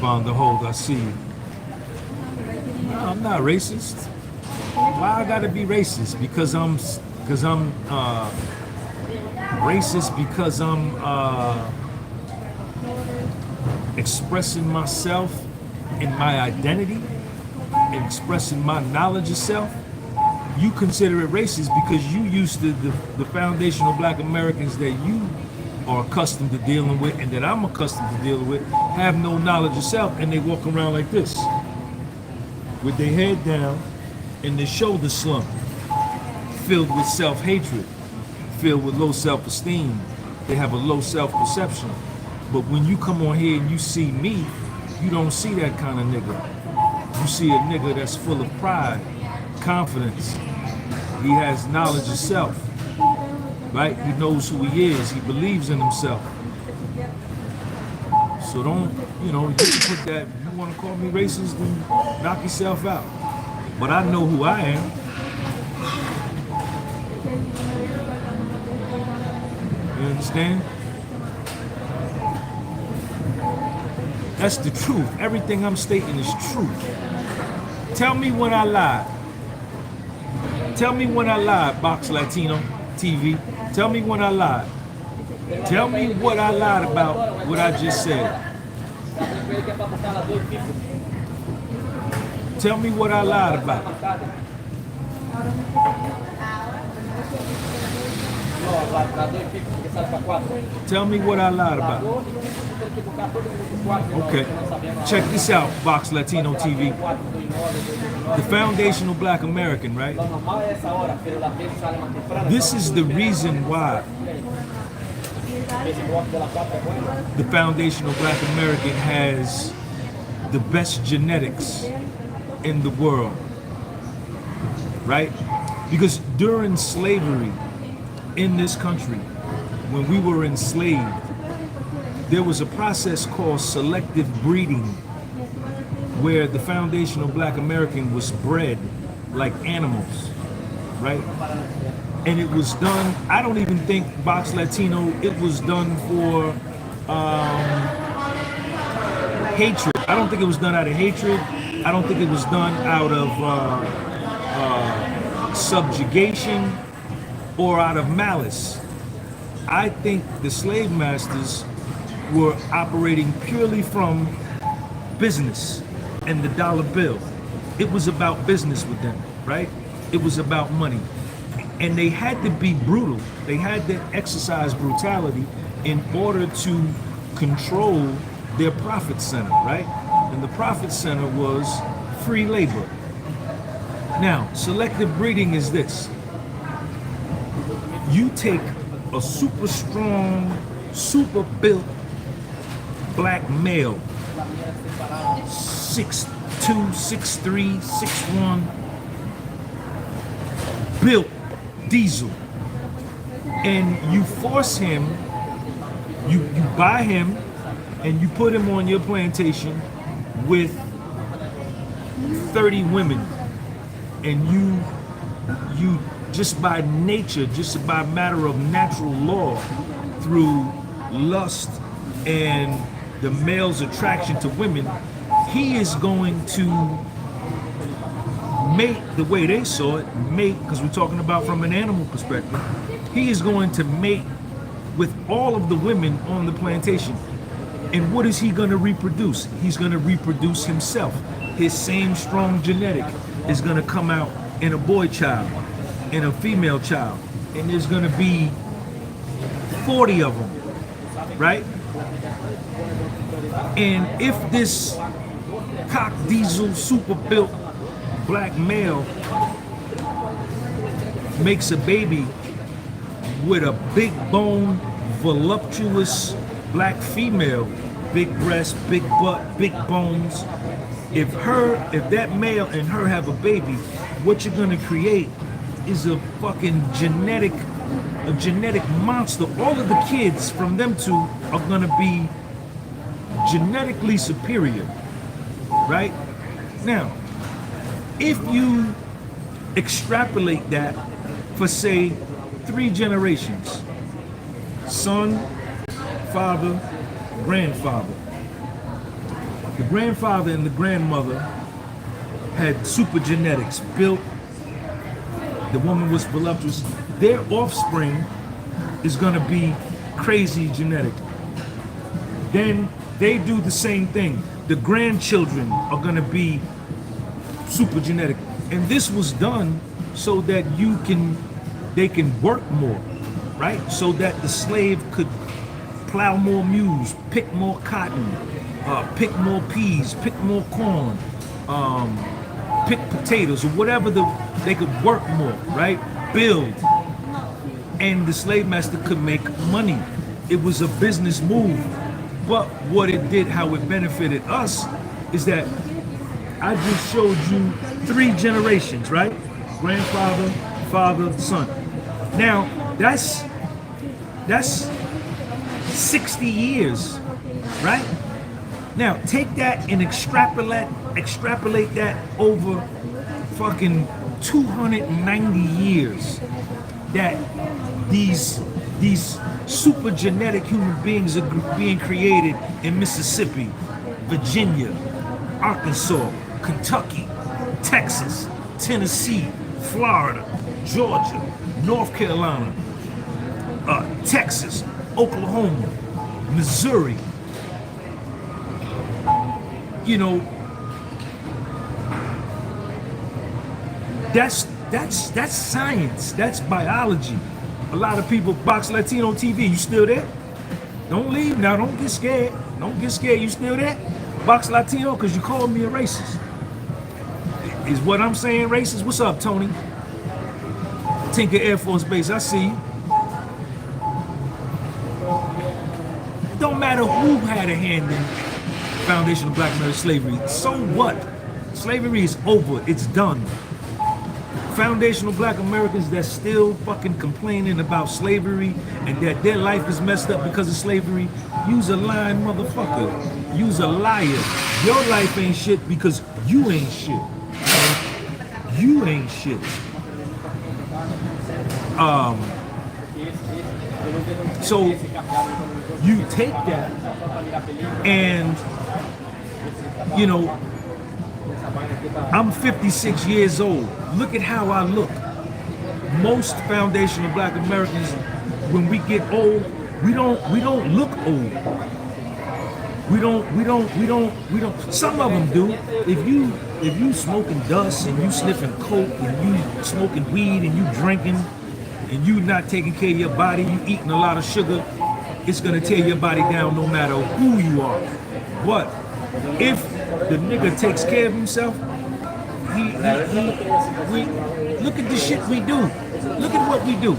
On the hold, I see you. No, I'm not racist. Why I gotta be racist? Because I'm racist because I'm expressing myself in my identity and expressing my knowledge of self. You consider it racist because you used to the foundational black Americans that you are accustomed to dealing with and that I'm accustomed to dealing with have no knowledge of self, and they walk around like this with their head down and their shoulders slumped, filled with self-hatred, filled with low self-esteem. They have a low self-perception. But when you come on here and you see me, you don't see that kind of nigga. You see a nigga that's full of pride, confidence. He has knowledge of self. Right? He knows who he is. He believes in himself. So don't, you know, you can put that, you want to call me racist, then knock yourself out. But I know who I am. You understand? That's the truth. Everything I'm stating is truth. Tell me when I lied. Tell me when I lied, Box Latino TV. Tell me when I lied. Tell me what I lied about, what I just said. Tell me what I lied about. Tell me what I lied about. Okay. Check this out, Box Latino TV. The foundational black American, right? This is the reason why the foundational black American has the best genetics in the world, right? Because during slavery in this country, when we were enslaved, there was a process called selective breeding where the foundational black American was bred like animals, right? And it was done, I don't even think Box Latino, it was done for hatred. I don't think it was done out of hatred. I don't think it was done out of subjugation or out of malice. I think the slave masters were operating purely from business and the dollar bill. It was about business with them, right? It was about money. And they had to be brutal. They had to exercise brutality in order to control their profit center, right? And the profit center was free labor. Now, selective breeding is this. You take a super strong, super built black male, 6'2", 6'3", 6'1", built diesel, and you force him, you buy him, and you put him on your plantation with 30 women, and you just by nature, just by matter of natural law, through lust and the male's attraction to women, he is going to mate the way they saw it, mate, because we're talking about from an animal perspective. He is going to mate with all of the women on the plantation. And what is he going to reproduce? He's going to reproduce himself. His same strong genetic is going to come out in a boy child, in a female child. And there's going to be 40 of them, right? And if this cock diesel super built black male makes a baby with a big bone, voluptuous black female, big breast, big butt, big bones, if that male and her have a baby, what you're gonna create is a fucking genetic monster. All of the kids from them two are gonna be genetically superior, right? Now, if you extrapolate that for, say, 3 generations, son, father, grandfather. The grandfather and the grandmother had super genetics, built, the woman was voluptuous. Their offspring is gonna be crazy genetic. Then they do the same thing. The grandchildren are gonna be super genetic. And this was done so that they can work more, right? So that the slave could plow more mules, pick more cotton, pick more peas, pick more corn, pick potatoes, or whatever they could work more, right? Build. And the slave master could make money. It was a business move. But what it did, how it benefited us, is that I just showed you 3 generations, right? Grandfather, father, son. Now, that's 60 years, right? Now, take that and extrapolate that over fucking 290 years that these super genetic human beings are being created in Mississippi, Virginia, Arkansas, Kentucky, Texas, Tennessee, Florida, Georgia, North Carolina, Texas, Oklahoma, Missouri. You know, that's science. That's biology. A lot of people, Box Latino TV, you still there? Don't leave now. Don't get scared. Don't get scared. You still there? Box Latino, because you called me a racist. Is what I'm saying racist? What's up, Tony? Tinker Air Force Base, I see you. It don't matter who had a hand in foundation of Black American slavery. So what? Slavery is over. It's done. Foundational Black Americans that still fucking complaining about slavery and that their life is messed up because of slavery, use a lying motherfucker. Use a liar. Your life ain't shit because you ain't shit. You ain't shit. So you take that and, you know, I'm 56 years old. Look at how I look. Most foundational black Americans, when we get old, we don't look old. We don't. Some of them do. If you smoking dust and you sniffing coke and you smoking weed and you drinking and you not taking care of your body, you eating a lot of sugar, it's gonna tear your body down no matter who you are. But if the nigga takes care of himself, we look at the shit we do. Look at what we do.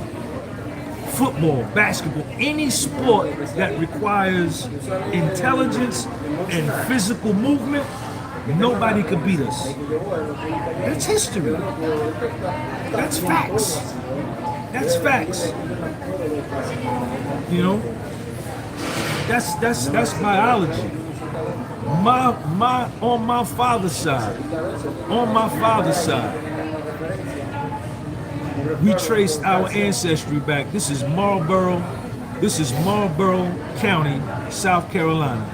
Football, basketball, any sport that requires intelligence and physical movement, nobody could beat us. That's history. That's facts. That's facts. You know? That's biology. On my father's side, we traced our ancestry back. This is Marlboro County, South Carolina.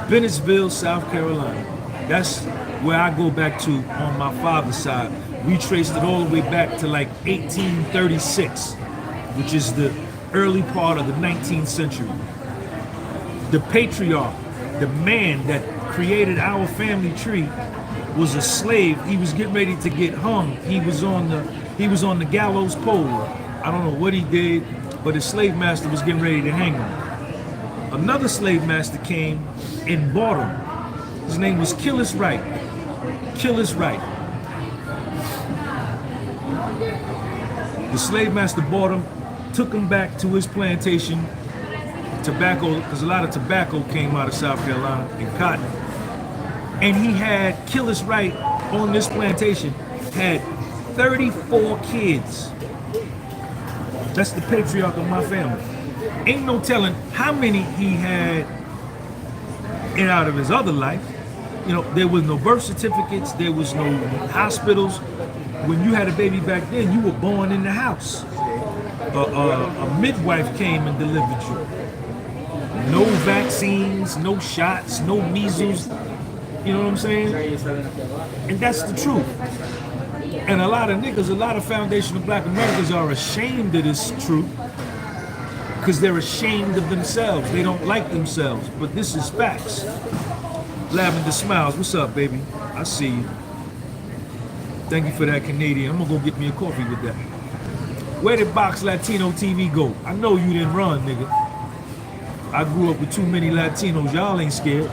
Bennettsville, South Carolina. That's where I go back to on my father's side. We traced it all the way back to like 1836, which is the early part of the 19th century. The patriarch, the man that created our family tree, was a slave. He was getting ready to get hung. He was on the gallows pole. I don't know what he did, but his slave master was getting ready to hang him. Another slave master came and bought him. His name was Killis Wright. Killis Wright. The slave master bought him, took him back to his plantation, tobacco, because a lot of tobacco came out of South Carolina, and cotton. And he had, Killis Wright on this plantation, had 34 kids. That's the patriarch of my family. Ain't no telling how many he had in out of his other life. You know, there was no birth certificates, there was no hospitals. When you had a baby back then, you were born in the house. A midwife came and delivered you. No vaccines, no shots, no measles. You know what I'm saying? And that's the truth. And a lot of niggas, a lot of foundational black Americans are ashamed of this truth because they're ashamed of themselves. They don't like themselves. But this is facts. Lavender Smiles, what's up, baby? I see you. Thank you for that, Canadian. I'm gonna go get me a coffee with that. Where did Box Latino TV go? I know you didn't run, nigga. I grew up with too many Latinos. Y'all ain't scared.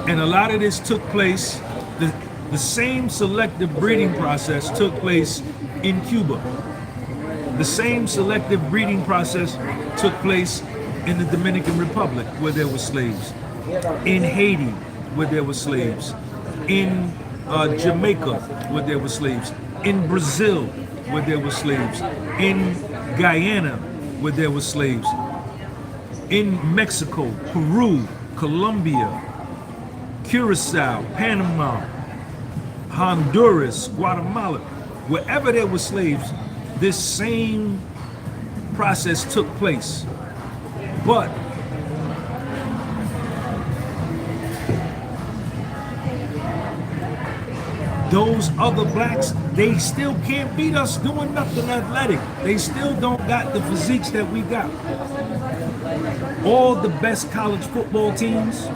And a lot of this took place, the same selective breeding process took place in Cuba. The same selective breeding process took place in the Dominican Republic, where there were slaves. In Haiti, where there were slaves. In Jamaica, where there were slaves. In Brazil, where there were slaves. In Guyana, where there were slaves. In Mexico, Peru, Colombia, Curacao, Panama, Honduras, Guatemala, wherever there were slaves, this same process took place. But those other blacks, they still can't beat us doing nothing athletic. They still don't got the physiques that we got. All the best college football teams,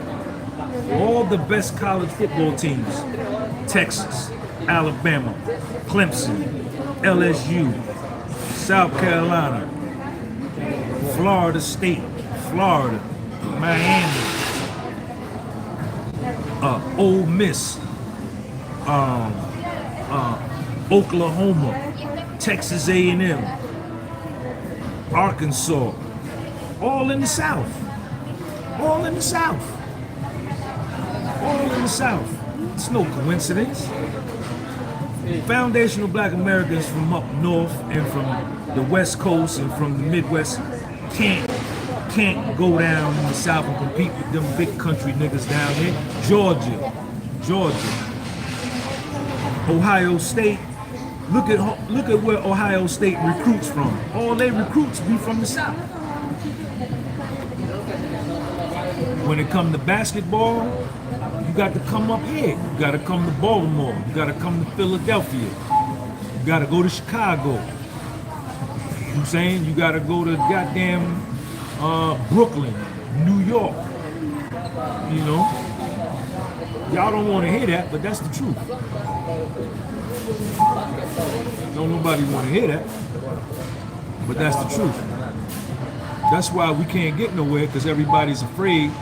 Texas, Alabama, Clemson, LSU, South Carolina, Florida State, Florida, Miami, Ole Miss, Oklahoma, Texas A&M, Arkansas, all in the South. All in the South. All in the South. It's no coincidence. Foundational Black Americans from up north and from the West Coast and from the Midwest can't go down in the South and compete with them big country niggas down here. Georgia, Ohio State. Look at where Ohio State recruits from. All their recruits be from the South. When it comes to basketball, you got to come up here. You got to come to Baltimore. You got to come to Philadelphia. You got to go to Chicago. You know what I'm saying? You got to go to goddamn Brooklyn, New York. You know? Y'all don't want to hear that, but that's the truth. Don't nobody want to hear that, but that's the truth. That's why we can't get nowhere, because everybody's afraid to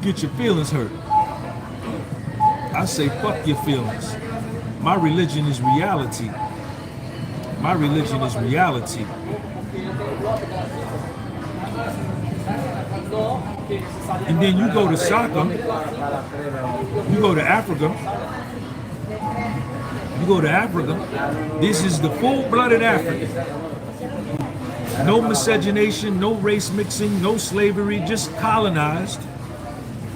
get your feelings hurt. I say fuck your feelings. My religion is reality. My religion is reality. And then you go to soccer, you go to Africa, this is the full-blooded African. No miscegenation, no race mixing, no slavery, just colonized,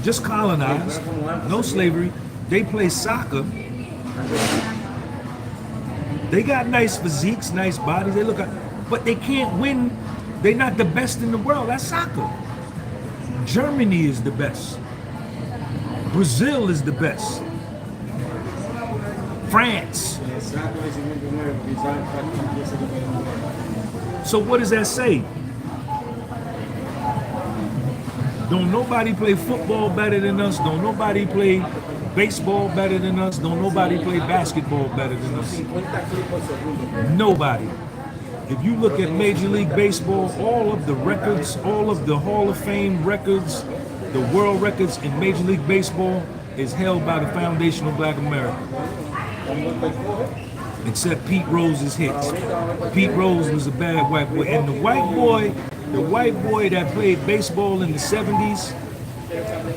no slavery. They play soccer. They got nice physiques, nice bodies, they look like, but they can't win. They're not the best in the world. That's soccer. Germany is the best. Brazil is the best. France. So what does that say? Don't nobody play football better than us. Don't nobody play baseball better than us. Don't nobody play basketball better than us. Nobody. If you look at Major League Baseball, all of the records, all of the Hall of Fame records, the world records in Major League Baseball is held by the Foundational Black America. Except Pete Rose's hits. Pete Rose was a bad white boy. And the white boy that played baseball in the 70s,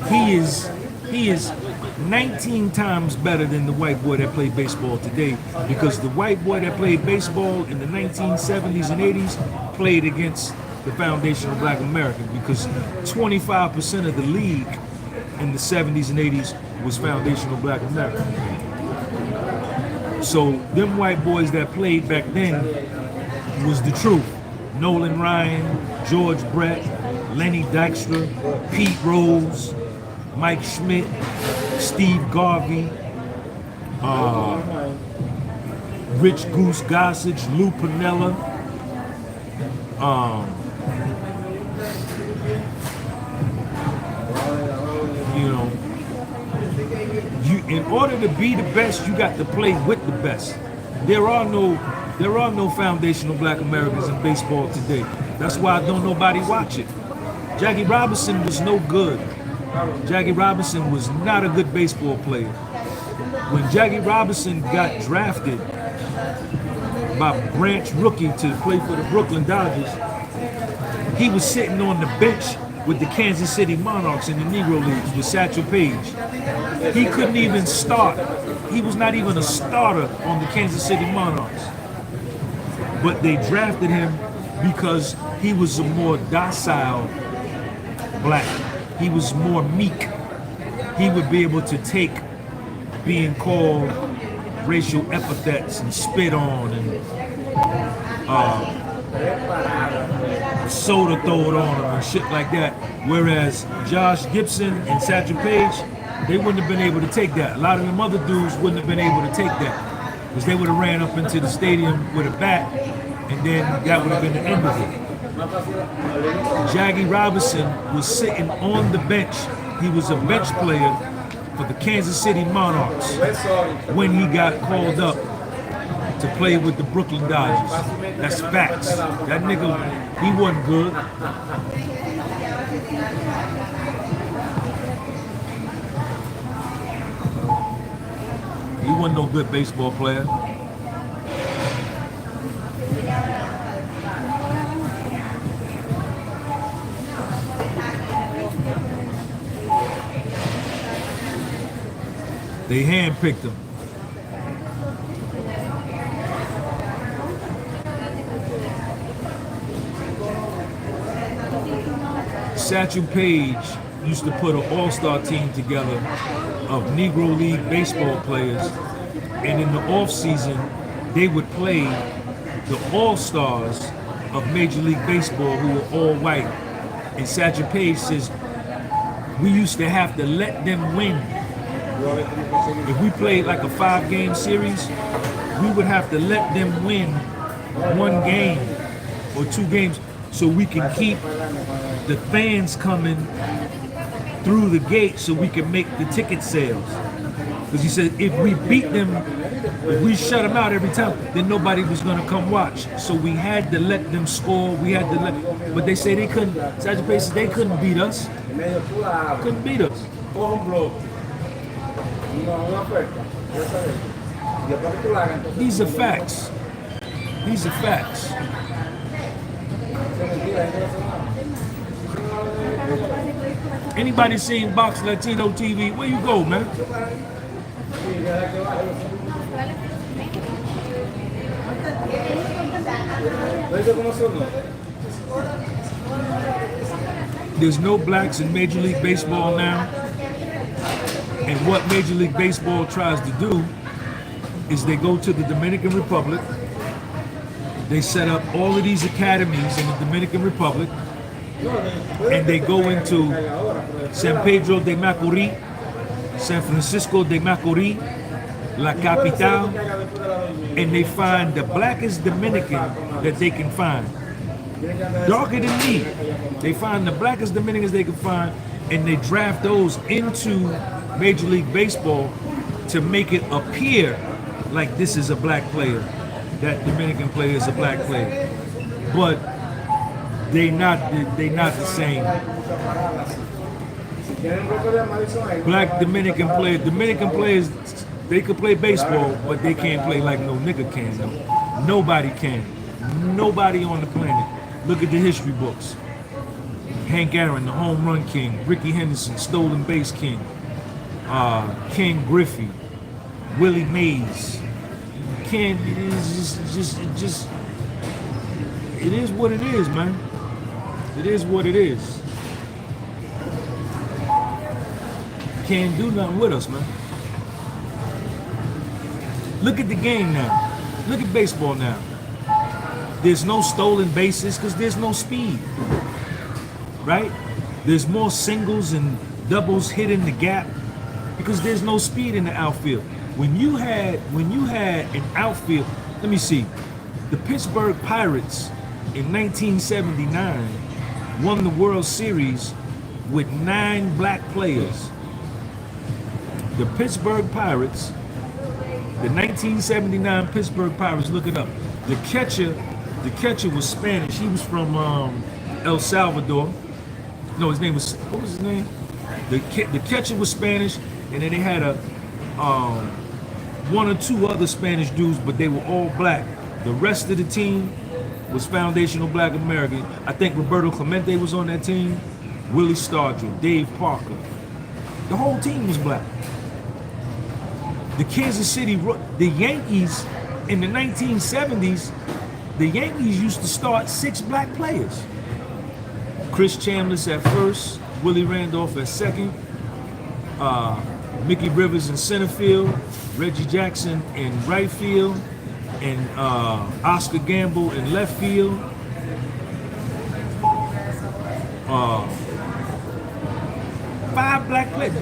he is 19 times better than the white boy that played baseball today, because the white boy that played baseball in the 1970s and 80s played against the Foundational Black American, because 25% of the league in the 70s and 80s was Foundational Black American. So them white boys that played back then was the truth. Nolan Ryan, George Brett, Lenny Dykstra, Pete Rose, Mike Schmidt, Steve Garvey, Rich Goose Gossage, Lou Piniella, you know, in order to be the best, you got to play with the best. There are no Foundational Black Americans in baseball today. That's why don't nobody watch it. Jackie Robinson was no good. Jackie Robinson was not a good baseball player. When Jackie Robinson got drafted by Branch Rookie to play for the Brooklyn Dodgers, he was sitting on the bench with the Kansas City Monarchs in the Negro Leagues with Satchel Paige. He couldn't even start. He was not even a starter on the Kansas City Monarchs. But they drafted him because he was a more docile black. He was more meek. He would be able to take being called racial epithets and spit on and soda thrown on him and shit like that. Whereas Josh Gibson and Satchel Paige, they wouldn't have been able to take that. A lot of them other dudes wouldn't have been able to take that, because they would have ran up into the stadium with a bat, and then that would have been the end of it. Jackie Robinson was sitting on the bench. He was a bench player for the Kansas City Monarchs when he got called up to play with the Brooklyn Dodgers. That's facts. That nigga, he wasn't good. He wasn't no good baseball player. They handpicked him. Satchel Paige used to put an all-star team together of Negro League baseball players, and in the off-season, they would play the all-stars of Major League Baseball who were all white. And Satchel Paige says, we used to have to let them win. If we played like a 5-game series, we would have to let them win 1 game or 2 games so we can keep the fans coming through the gate so we can make the ticket sales. Because he said if we beat them, if we shut them out every time, then nobody was going to come watch. So we had to let them score. We had to let, but they say they couldn't. Satchel Paige said they couldn't beat us. Couldn't beat us. These are facts. These are facts. Anybody seen Box Latino TV? Where you go, man? There's no blacks in Major League Baseball now. And what Major League Baseball tries to do is they go to the Dominican Republic. They set up all of these academies in the Dominican Republic. And they go into San Pedro de Macorís, San Francisco de Macorís, La Capital, and they find the blackest Dominican that they can find. Darker than me. They find the blackest Dominicans they can find, and they draft those into Major League Baseball to make it appear like this is a black player. That Dominican player is a black player. But they not the same. Black Dominican players, they could play baseball, but they can't play like no nigga can. No. Nobody can. Nobody on the planet. Look at the history books. Hank Aaron, the home run king. Ricky Henderson, stolen base king. Ken Griffey, Willie Mays. It is what it is, man. It is what it is. Can't do nothing with us, man. Look at the game now. Look at baseball now. There's no stolen bases because there's no speed, right? There's more singles and doubles hitting the gap because there's no speed in the outfield. When you had an outfield, let me see, the Pittsburgh Pirates in 1979 won the World Series with 9 black players. The Pittsburgh Pirates, the 1979 Pittsburgh Pirates, look it up. The catcher was Spanish. He was from El Salvador. No, his name was, what was his name? The catcher was Spanish, and then they had a 1 or 2 other Spanish dudes, but they were all black. The rest of the team was foundational black American. I think Roberto Clemente was on that team, Willie Stargell, Dave Parker. The whole team was black. The Kansas City, the Yankees in the 1970s, the Yankees used to start 6 black players. Chris Chambliss at first, Willie Randolph at second, Mickey Rivers in center field, Reggie Jackson in right field, and Oscar Gamble in left field. 5 black players.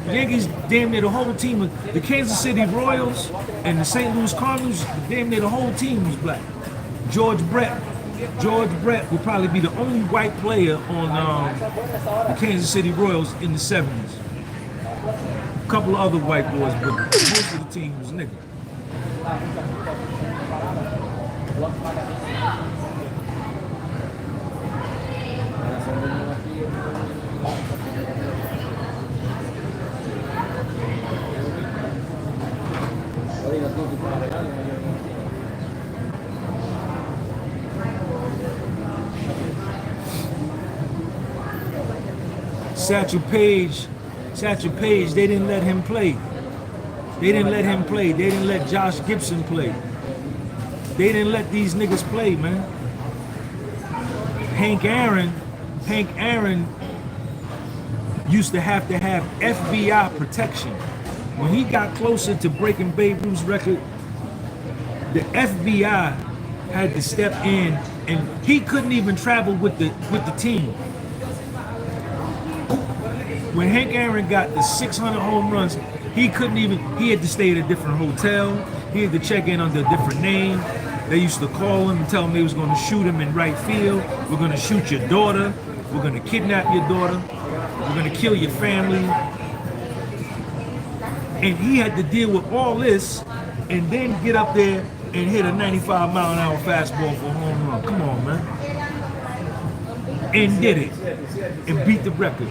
Yankees damn near the whole team. The Kansas City Royals and the St. Louis Cardinals, damn near the whole team was black. George Brett would probably be the only white player on the Kansas City Royals in the 70s. A couple of other white boys, but most of the team was nigga. Satchel Paige, they didn't let him play. They didn't let Josh Gibson play. They didn't let these niggas play, man. Hank Aaron used to have FBI protection. When he got closer to breaking Babe Ruth's record, the FBI had to step in, and he couldn't even travel with the team. When Hank Aaron got the 600 home runs, he had to stay at a different hotel. He had to check in under a different name. They used to call him and tell him they was going to shoot him in right field. We're going to shoot your daughter. We're going to kidnap your daughter. We're going to kill your family. And he had to deal with all this and then get up there and hit a 95-mile-an-hour fastball for a home run. Come on, man. And did it. And beat the record.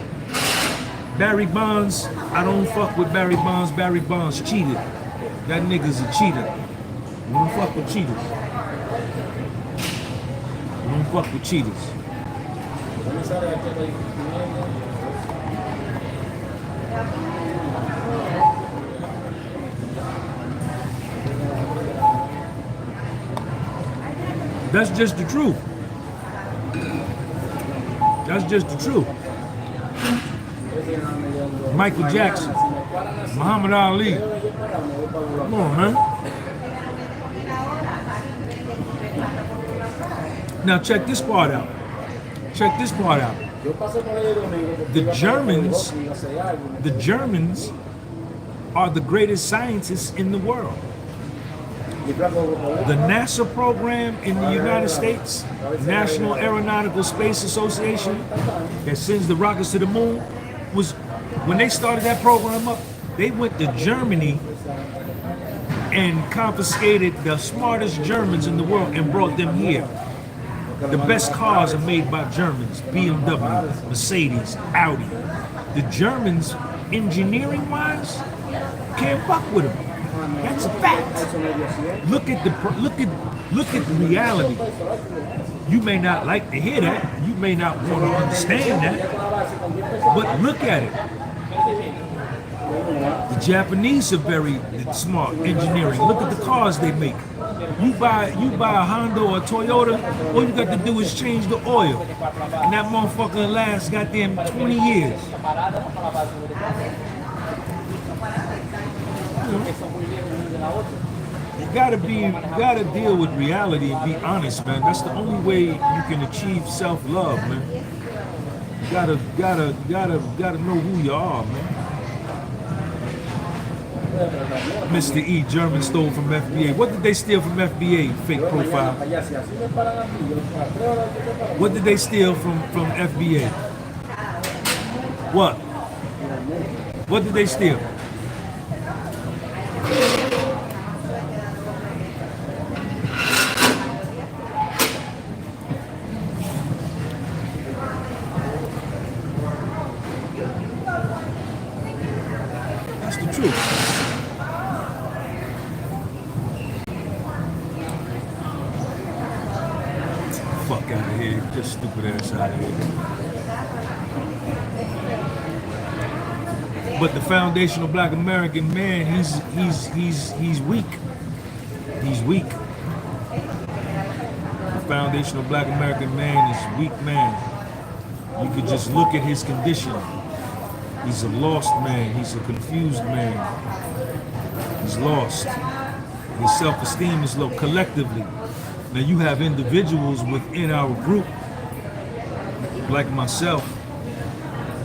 Barry Bonds, I don't fuck with Barry Bonds. Barry Bonds cheated. That nigga's a cheater. We don't fuck with cheaters. We don't fuck with cheaters. That's just the truth. That's just the truth. Michael Jackson, Muhammad Ali. Come on, man. Now check this part out. Check this part out. The Germans are the greatest scientists in the world. The NASA program in the United States, National Aeronautical Space Association, that sends the rockets to the moon, was when they started that program up, they went to Germany and confiscated the smartest Germans in the world and brought them here. The best cars are made by Germans, BMW, Mercedes, Audi. The Germans, engineering-wise, can't fuck with them. That's a fact. Look at the reality. You may not like to hear that. You may not want to understand that. But look at it. The Japanese are very smart engineering. Look at the cars they make. You buy a Honda or a Toyota, all you got to do is change the oil. And that motherfucker lasts goddamn 20 years. You gotta deal with reality and be honest, man. That's the only way you can achieve self-love, man. You gotta know who you are, man. Mr. E, German stole from FBA. What did they steal from FBA, fake profile? What did they steal from FBA? What? What did they steal? That's the truth. Fuck out of here. Get stupid ass out of here. But the foundational black American man, he's weak. He's weak. The foundational black American man is weak man. You could just look at his condition. He's a lost man. He's a confused man. He's lost. His self-esteem is low collectively. Now you have individuals within our group, like myself,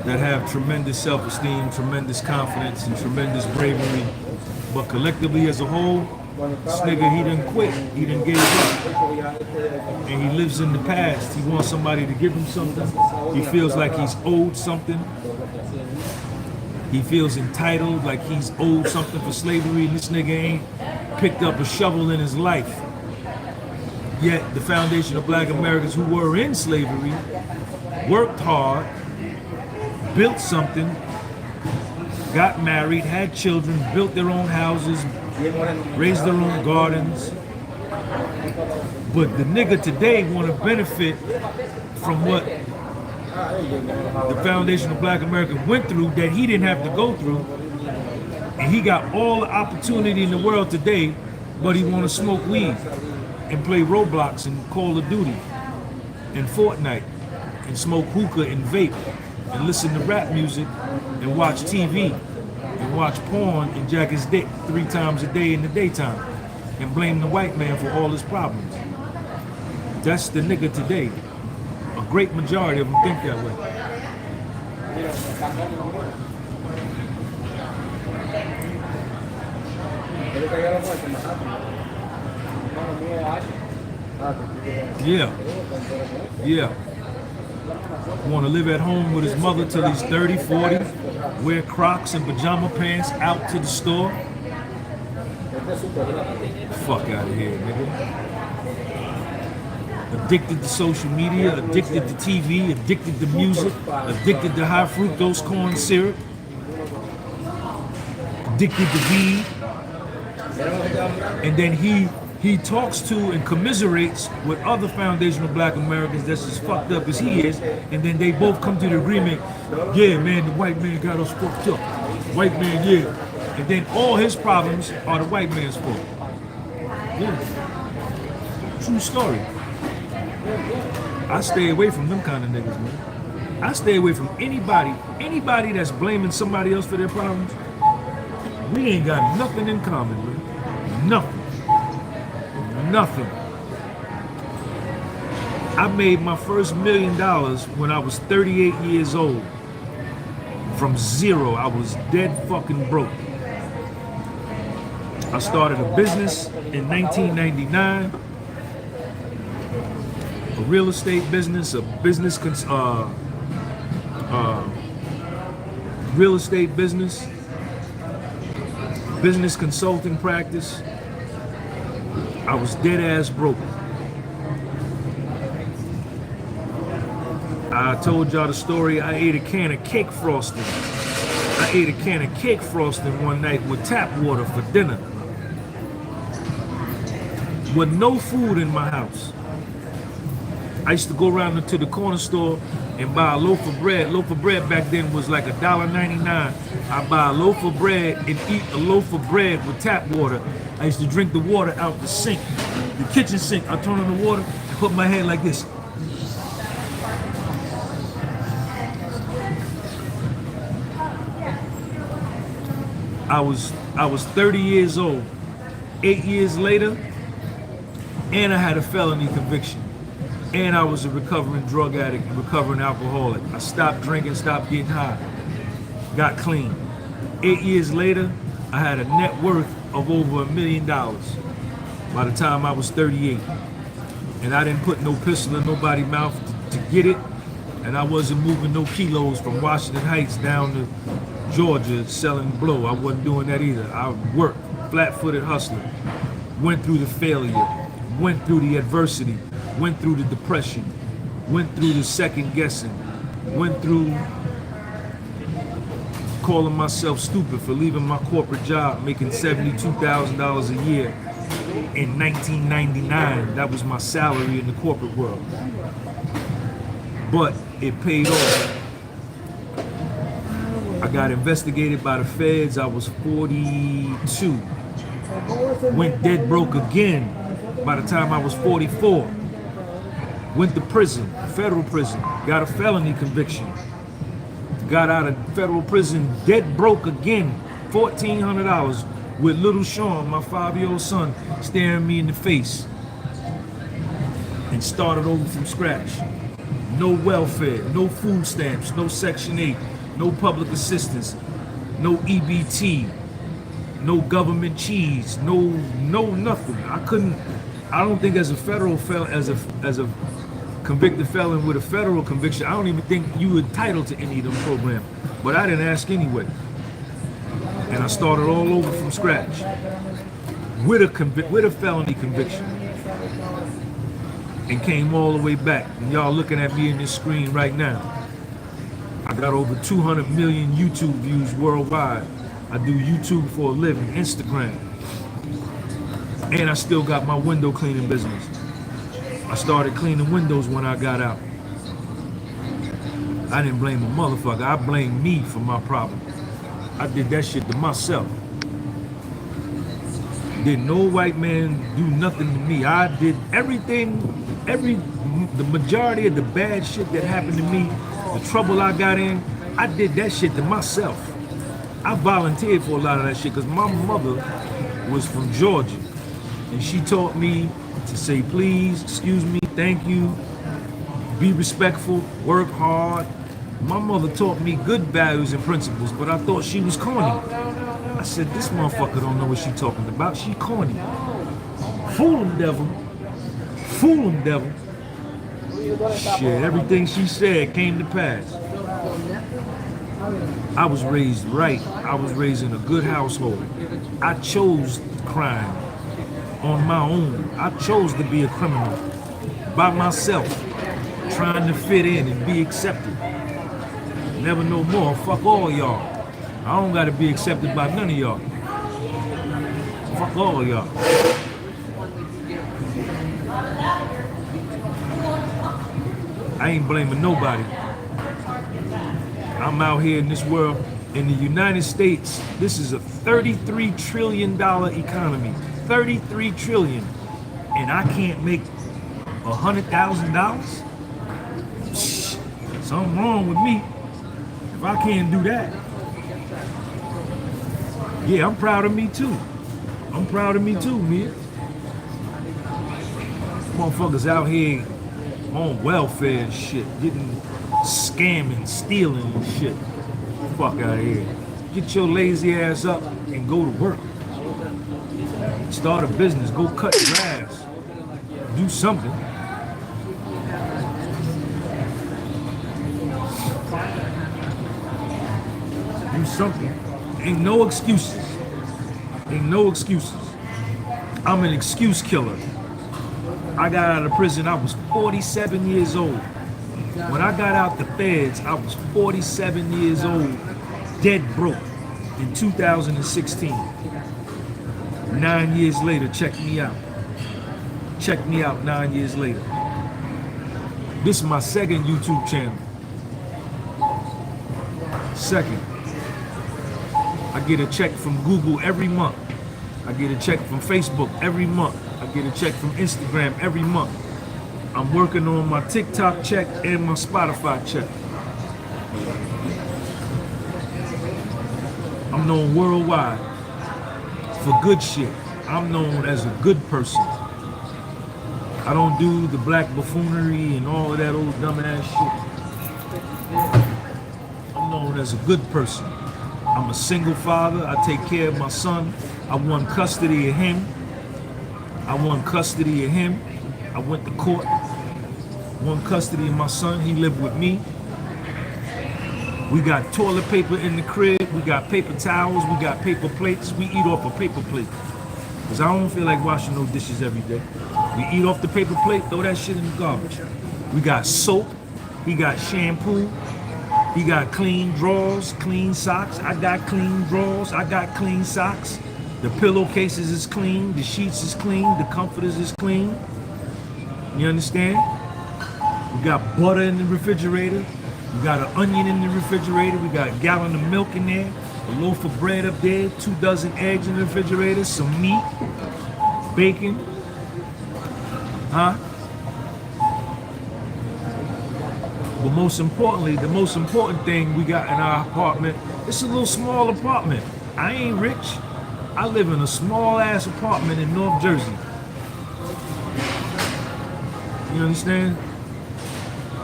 that have tremendous self-esteem, tremendous confidence, and tremendous bravery. But collectively as a whole, this nigga, he done quit. He done gave up. And he lives in the past. He wants somebody to give him something. He feels like he's owed something. He feels entitled, like he's owed something for slavery, and this nigga ain't picked up a shovel in his life. Yet the foundation of black Americans who were in slavery worked hard, built something, got married, had children, built their own houses, raised their own gardens. But the nigga today want to benefit from what the foundation of black America went through that he didn't have to go through. And he got all the opportunity in the world today, but he want to smoke weed and play Roblox and Call of Duty and Fortnite and smoke hookah and vape and listen to rap music and watch TV and watch porn and jack his dick 3 times a day in the daytime and blame the white man for all his problems. That's the nigga today. A great majority of them think that way. Yeah. Want to live at home with his mother till he's 30, 40, wear Crocs and pajama pants out to the store. Fuck out of here, nigga. Addicted to social media, addicted to TV, addicted to music, addicted to high fructose corn syrup, addicted to weed. And then he talks to and commiserates with other foundational black Americans that's as fucked up as he is, and then they both come to the agreement, yeah, man, the white man got us fucked up. White man, yeah. And then all his problems are the white man's fault. Yeah. True story. I stay away from them kind of niggas, man. I stay away from anybody that's blaming somebody else for their problems. We ain't got nothing in common, man. Nothing. I made my first $1 million when I was 38 years old. From zero, I was dead fucking broke. I started a business in 1999. A real estate business, real estate business, business consulting practice. I was dead ass broke. I told y'all the story. I ate a can of cake frosting. I ate a can of cake frosting one night with tap water for dinner. With no food in my house. I used to go around to the corner store and buy a loaf of bread. Loaf of bread back then was like $1.99. I buy a loaf of bread and eat a loaf of bread with tap water. I used to drink the water out the sink, the kitchen sink. I turn on the water and put my hand like this. I was 30 years old. 8 years later, and I had a felony conviction. And I was a recovering drug addict, recovering alcoholic. I stopped drinking, stopped getting high, got clean. 8 years later, I had a net worth of over $1 million by the time I was 38. And I didn't put no pistol in nobody's mouth to get it. And I wasn't moving no kilos from Washington Heights down to Georgia selling blow. I wasn't doing that either. I worked, flat-footed hustler, went through the failure, went through the adversity, went through the depression, went through the second guessing, went through calling myself stupid for leaving my corporate job, making $72,000 a year in 1999. That was my salary in the corporate world. But it paid off. I got investigated by the feds. I was 42. Went dead broke again by the time I was 44. Went to prison, federal prison, got a felony conviction. Got out of federal prison dead broke again, $1,400 with little Sean, my 5-year-old son, staring me in the face. And started over from scratch. No welfare, no food stamps, no Section 8, no public assistance, no EBT, no government cheese, no nothing. I don't think as a federal felon, as a convicted felon with a federal conviction, I don't even think you were entitled to any of them programs. But I didn't ask anyway. And I started all over from scratch with a felony conviction. And came all the way back. And y'all looking at me in this screen right now. I got over 200 million YouTube views worldwide. I do YouTube for a living, Instagram. And I still got my window cleaning business. I started cleaning windows when I got out. I didn't blame a motherfucker. I blamed me for my problem. I did that shit to myself. Didn't no white man do nothing to me. I did everything, the majority of the bad shit that happened to me, the trouble I got in, I did that shit to myself. I volunteered for a lot of that shit because my mother was from Georgia. And she taught me to say please, excuse me, thank you, be respectful, work hard. My mother taught me good values and principles, but I thought she was corny. I said, this motherfucker don't know what she talking about. She corny. Fool him, devil. Fool him, devil. Shit, everything she said came to pass. I was raised right. I was raised in a good household. I chose crime on my own. I chose to be a criminal by myself, trying to fit in and be accepted. Never no more. Fuck all y'all. I don't gotta be accepted by none of y'all. Fuck all of y'all. I ain't blaming nobody. I'm out here in this world. In the United States, this is a $33 trillion economy. $33 trillion. And I can't make $100,000? Something wrong with me if I can't do that. Yeah, I'm proud of me too. I'm proud of me too, man. Motherfuckers out here on welfare and shit, getting scamming, stealing and shit. Fuck out of here. Get your lazy ass up and go to work. Start a business, go cut grass. Do something. Do something. Ain't no excuses. Ain't no excuses. I'm an excuse killer. I got out of prison, I was 47 years old. When I got out the feds, I was 47 years old, dead broke in 2016. 9 years later, check me out. Check me out 9 years later. This is my second YouTube channel. Second. I get a check from Google every month. I get a check from Facebook every month. I get a check from Instagram every month. I'm working on my TikTok check and my Spotify check. I'm known worldwide for good shit. I'm known as a good person. I don't do the black buffoonery and all of that old dumbass shit. I'm known as a good person. I'm a single father. I take care of my son. I won custody of him. I went to court. Won custody of my son. He lived with me. We got toilet paper in the crib. We got paper towels. We got paper plates. We eat off a paper plate. Because I don't feel like washing no dishes every day. We eat off the paper plate, throw that shit in the garbage. We got soap. He got shampoo. He got clean drawers, clean socks. I got clean drawers. I got clean socks. The pillowcases is clean. The sheets is clean. The comforters is clean. You understand? We got butter in the refrigerator. We got an onion in the refrigerator. We got a gallon of milk in there. A loaf of bread up there. 2 dozen eggs in the refrigerator. Some meat. Bacon. Huh? But most importantly, the most important thing we got in our apartment, it's a little small apartment. I ain't rich. I live in a small ass apartment in North Jersey. You understand?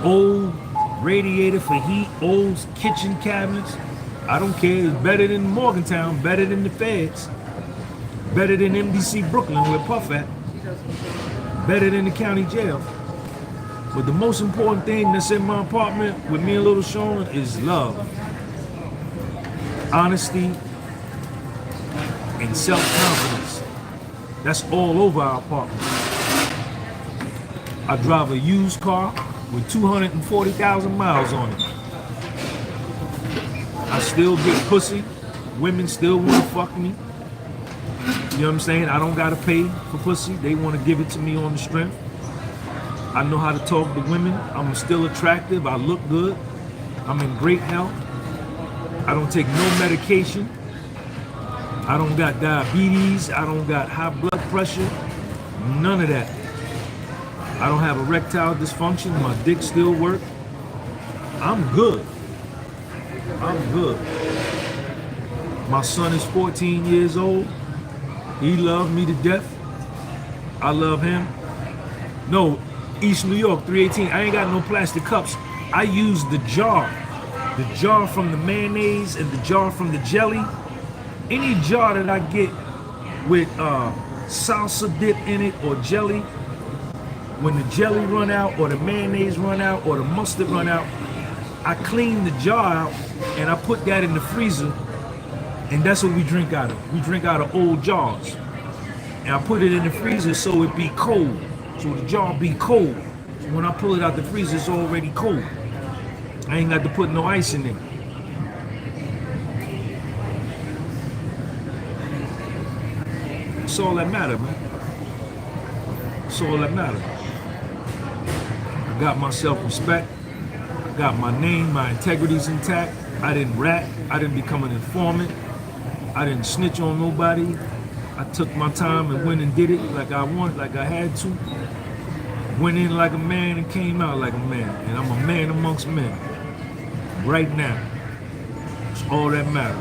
Old radiator for heat, old kitchen cabinets. I don't care. It's better than Morgantown, better than the feds, better than MDC Brooklyn where Puff at, better than the county jail. But the most important thing that's in my apartment with me and Little Sean is love, honesty, and self-confidence. That's all over our apartment. I drive a used car with 240,000 miles on it. I still get pussy. Women still want to fuck me. You know what I'm saying? I don't gotta pay for pussy. They want to give it to me on the strength. I know how to talk to women. I'm still attractive. I look good. I'm in great health. I don't take no medication. I don't got diabetes. I don't got high blood pressure. None of that. I don't have erectile dysfunction. My dick still works. I'm good. I'm good. My son is 14 years old. He loved me to death. I love him. No, East New York, 318. I ain't got no plastic cups. I use the jar. The jar from the mayonnaise and the jar from the jelly. Any jar that I get with salsa dip in it or jelly, when the jelly run out or the mayonnaise run out or the mustard run out, I clean the jar out and I put that in the freezer, and that's what we drink out of. We drink out of old jars. And I put it in the freezer so it be cold. So the jar be cold. So when I pull it out the freezer, it's already cold. I ain't got to put no ice in it. That's all that matter, man. That's all that matter. I got my self-respect. I got my name, my integrity's intact. I didn't rat. I didn't become an informant. I didn't snitch on nobody. I took my time and went and did it like I wanted, like I had to. Went in like a man and came out like a man. And I'm a man amongst men. Right now. It's all that matters.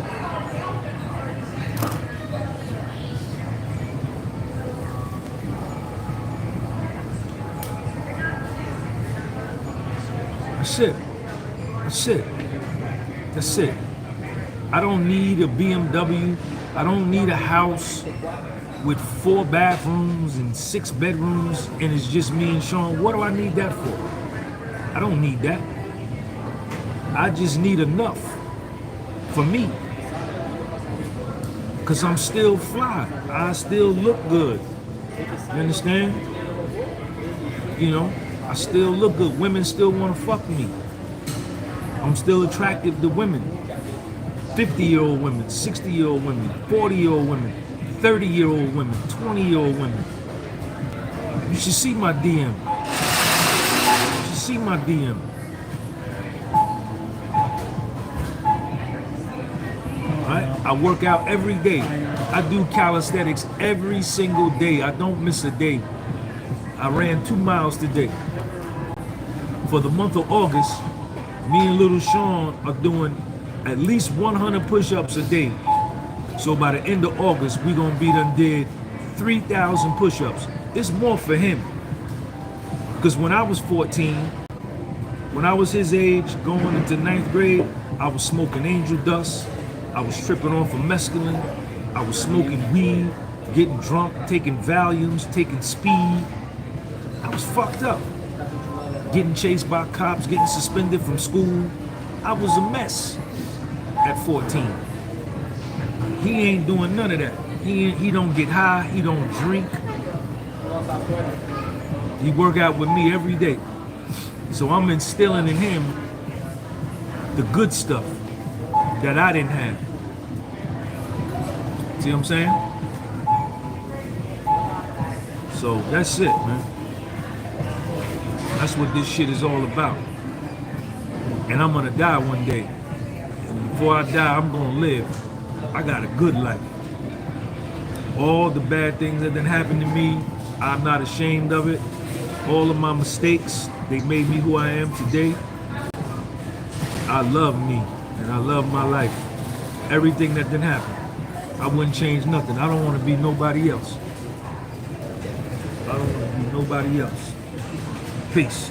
That's it. That's it. That's it. I don't need a BMW. I don't need a house with 4 bathrooms and 6 bedrooms and it's just me and Sean. What do I need that for? I don't need that. I just need enough for me. Because I'm still fly. I still look good. You understand? You know, I still look good. Women still want to fuck me. I'm still attractive to women. 50-year-old women, 60-year-old women, 40-year-old women, 30-year-old women, 20-year-old women. You should see my DM. You should see my DM. Right? I work out every day. I do calisthenics every single day. I don't miss a day. I ran 2 miles today. For the month of August, me and little Sean are doing at least 100 push-ups a day. So by the end of August, we're gonna be done did 3,000 push-ups. It's more for him. Because when I was 14, when I was his age, going into 9th grade, I was smoking angel dust. I was tripping off of mescaline. I was smoking weed, getting drunk, taking Valiums, taking speed. I was fucked up. Getting chased by cops, getting suspended from school. I was a mess at 14. He ain't doing none of that. He don't get high, he don't drink. He work out with me every day. So I'm instilling in him the good stuff that I didn't have. See what I'm saying? So that's it, man. That's what this shit is all about. And I'm gonna die one day. And before I die, I'm gonna live. I got a good life. All the bad things that done happened to me, I'm not ashamed of it. All of my mistakes, they made me who I am today. I love me and I love my life. Everything that done happened, I wouldn't change nothing. I don't want to be nobody else. I don't want to be nobody else. Peace.